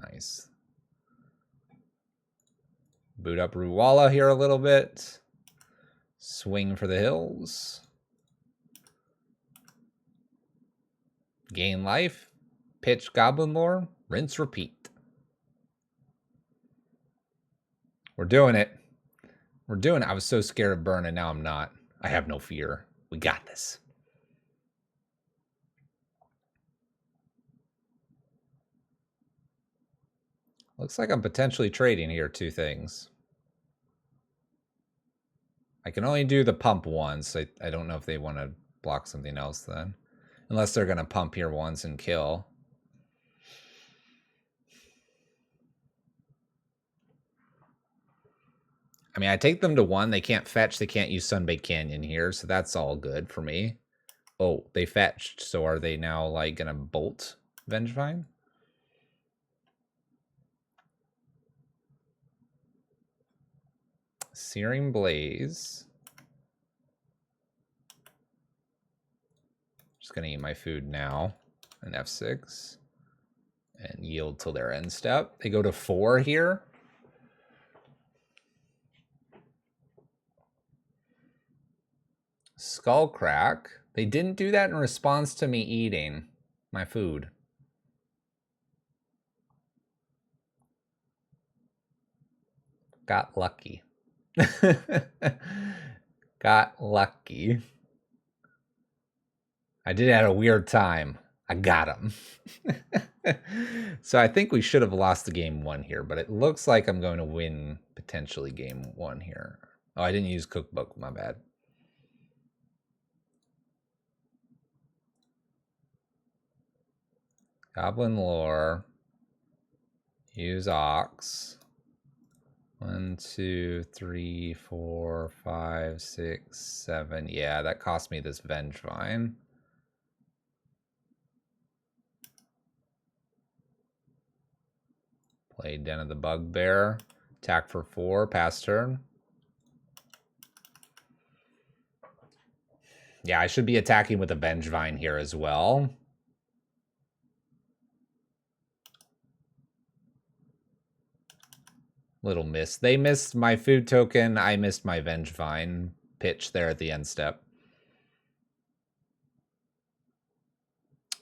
Nice. Boot up Rootwalla here a little bit. Swing for the hills. Gain life. Pitch Goblin Lore. Rinse, repeat. We're doing it. We're doing it. I was so scared of burn, and now I'm not. I have no fear. We got this. Looks like I'm potentially trading here 2 things. I can only do the pump once. I don't know if they want to block something else then. Unless they're going to pump here once and kill. I mean, I take them to 1. They can't fetch. They can't use Sunbaked Canyon here, so that's all good for me. Oh, they fetched. So are they now, like, going to bolt Vengevine? Searing Blaze. Just going to eat my food now. An F6. And yield till their end step. They go to 4 here. Skullcrack. They didn't do that in response to me eating my food. Got lucky. Got lucky. I did it at a weird time. I got him. So I think we should have lost the game 1 here, but it looks like I'm going to win potentially game 1 here. Oh, I didn't use cookbook. My bad. Goblin lore. Use ox. 1, 2, 3, 4, 5, 6, 7. Yeah, that cost me this Vengevine. Play Den of the Bugbear. Attack for 4. Pass turn. Yeah, I should be attacking with a Vengevine here as well. Little miss. They missed my food token. I missed my Vengevine pitch there at the end step.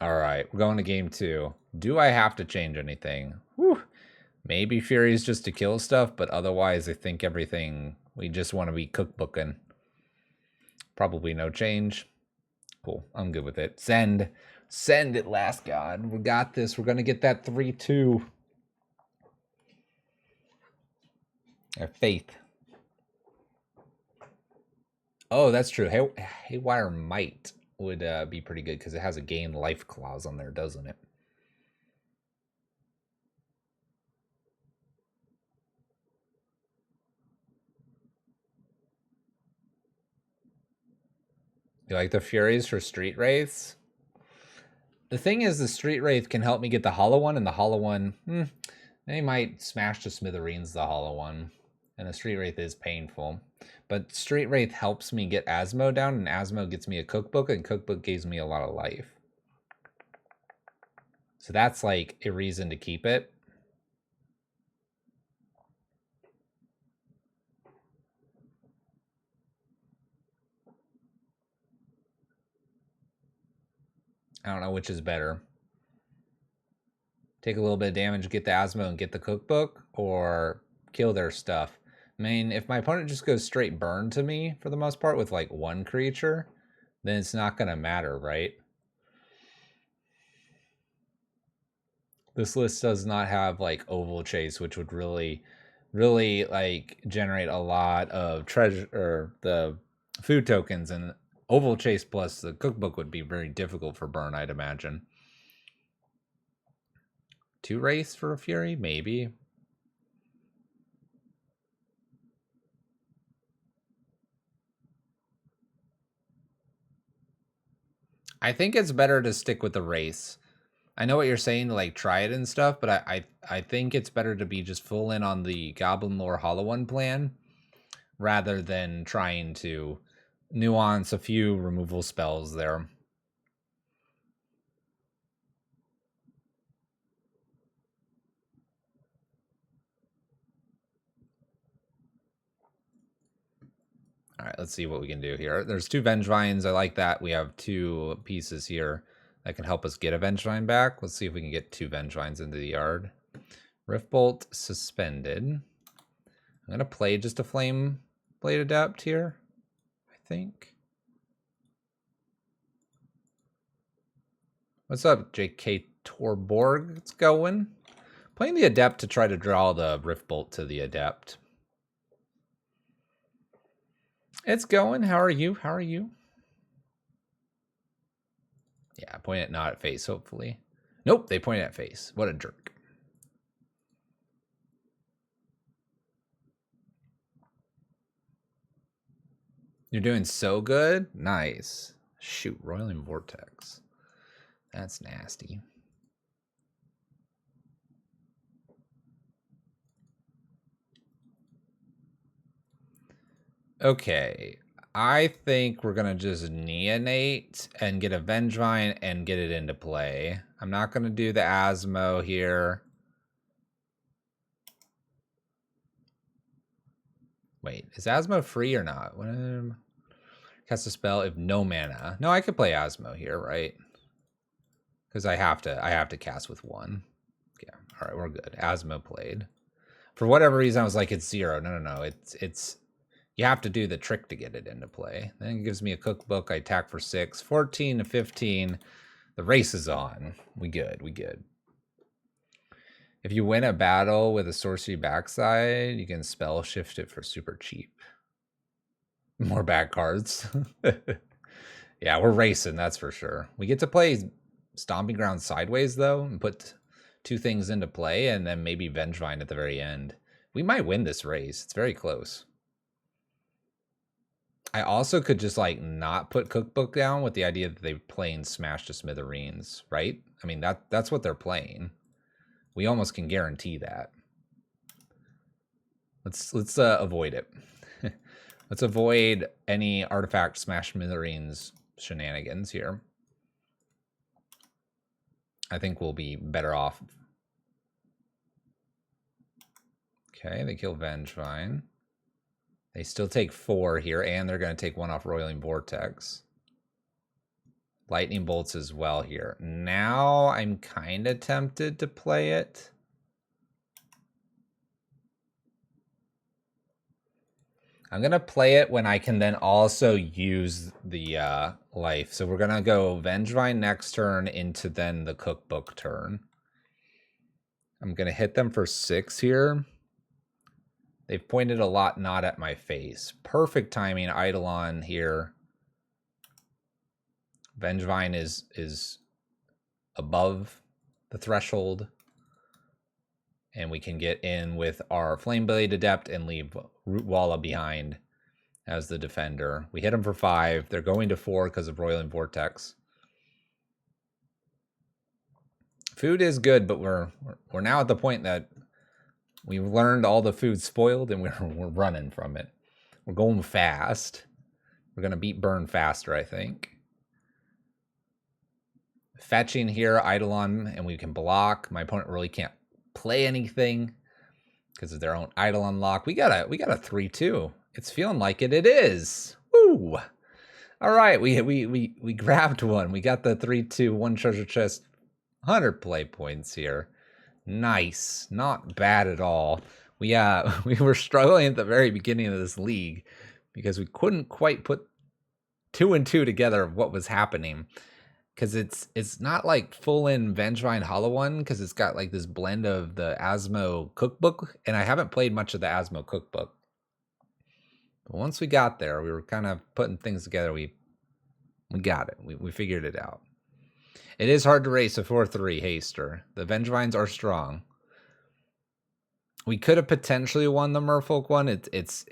All right, we're going to game 2. Do I have to change anything? Whew. Maybe Fury's just to kill stuff, but otherwise I think everything, we just want to be cookbooking. Probably no change. Cool, I'm good with it. Send. Send it, last god. We got this. We're going to get that 3-2. Our faith. Oh, that's true. Haywire Might would be pretty good because it has a gain life clause on there, doesn't it? You like the Furies for Street Wraiths? The thing is, the Street Wraith can help me get the Hollow one, and the Hollow one, they might smash to smithereens the Hollow one. And the Street Wraith is painful. But Street Wraith helps me get Asmo down, and Asmo gets me a cookbook, and cookbook gives me a lot of life. So that's like a reason to keep it. I don't know which is better. Take a little bit of damage, get the Asmo, and get the cookbook, or kill their stuff. I mean, if my opponent just goes straight burn to me, for the most part, with like 1 creature, then it's not going to matter, right? This list does not have like Oval Chase, which would really like generate a lot of treasure, or the food tokens, and Oval Chase plus the cookbook would be very difficult for burn, I'd imagine. 2 Wraiths for a Fury? Maybe. I think it's better to stick with the Wraiths. I know what you're saying to like try it and stuff, but I think it's better to be just full in on the Goblin Lore Hollow One plan rather than trying to nuance a few removal spells there. All right, let's see what we can do here. There's 2 Vengevines. I like that. We have 2 pieces here that can help us get a Vengevine back. Let's see if we can get 2 Vengevines into the yard. Riftbolt suspended. I'm going to play just a Flame Blade Adept here, I think. What's up, JK Torborg? It's going. Playing the Adept to try to draw the Riftbolt to the Adept. It's going. How are you? How are you? Yeah, point it not at face, hopefully. Nope, they point at face. What a jerk. You're doing so good? Nice. Shoot, Roiling Vortex. That's nasty. Okay, I think we're going to just Neonate and get a Vengevine and get it into play. I'm not going to do the Asmo here. Wait, is Asmo free or not? Cast a spell if no mana. No, I could play Asmo here, right? Because I have to cast with 1. Yeah, all right, we're good. Asmo played. For whatever reason, I was like, it's 0. No. It's you have to do the trick to get it into play. Then it gives me a cookbook. I attack for 6. 14 to 15. The race is on. We good. We good. If you win a battle with a sorcery backside, you can spell shift it for super cheap. More bad cards. Yeah, we're racing, that's for sure. We get to play Stomping Ground sideways, though, and put 2 things into play, and then maybe Vengevine at the very end. We might win this race. It's very close. I also could just, like, not put Cookbook down with the idea that they're playing Smash to Smithereens, right? I mean, that's what they're playing. We almost can guarantee that. Let's avoid it. Let's avoid any Artifact Smash Smithereens shenanigans here. I think we'll be better off. Okay, they kill Vengevine. They still take 4 here, and they're going to take 1 off Roiling Vortex. Lightning Bolts as well here. Now I'm kind of tempted to play it. I'm going to play it when I can then also use the life. So we're going to go Vengevine next turn into then the Cookbook turn. I'm going to hit them for 6 here. They've pointed a lot not at my face. Perfect timing, Eidolon here. Vengevine is above the threshold. And we can get in with our Flameblade Adept and leave Rootwalla behind as the defender. We hit them for 5. They're going to 4 because of Roiling Vortex. Food is good, but we're now at the point that we've learned all the food spoiled and we're running from it. We're going fast. We're going to beat Burn faster, I think. Fetching here, Eidolon, and we can block. My opponent really can't play anything because of their own Eidolon lock. We got a 3-2. It's feeling like it. It is. Woo! All right, we grabbed one. We got the 3-2, 1 treasure chest, 100 play points here. Nice, not bad at all. We were struggling at the very beginning of this league because we couldn't quite put 2 and 2 together of what was happening. Because it's not like full-in Vengevine Hollow One, because it's got like this blend of the Asmo Cookbook, and I haven't played much of the Asmo Cookbook. But once we got there, we were kind of putting things together. We got it. We figured it out. It is hard to race a 4-3 Haster. The Vengevines are strong. We could have potentially won the Merfolk one. It's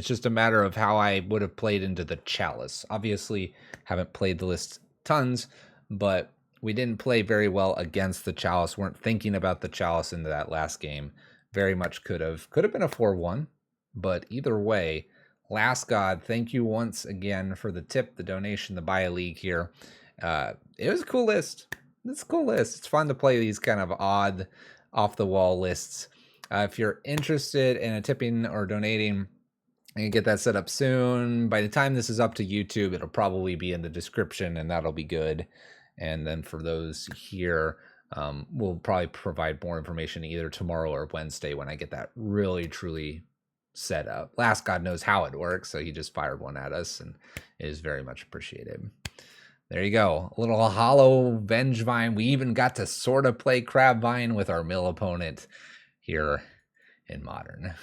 just a matter of how I would have played into the Chalice. Obviously, haven't played the list tons, but we didn't play very well against the Chalice. Weren't thinking about the Chalice into that last game. Very much could have been a 4-1, but either way, Last God, thank you once again for the tip, the donation, the buy a league here. It was a cool list. It's a cool list. It's fun to play these kind of odd, off-the-wall lists. If you're interested in a tipping or donating, I can get that set up soon. By the time this is up to YouTube, it'll probably be in the description, and that'll be good. And then for those here, we'll probably provide more information either tomorrow or Wednesday when I get that really, truly set up. Last God knows how it works, so he just fired one at us, and it is very much appreciated. There you go. A little hollow Vengevine. We even got to sort of play Crabvine with our mill opponent here in Modern.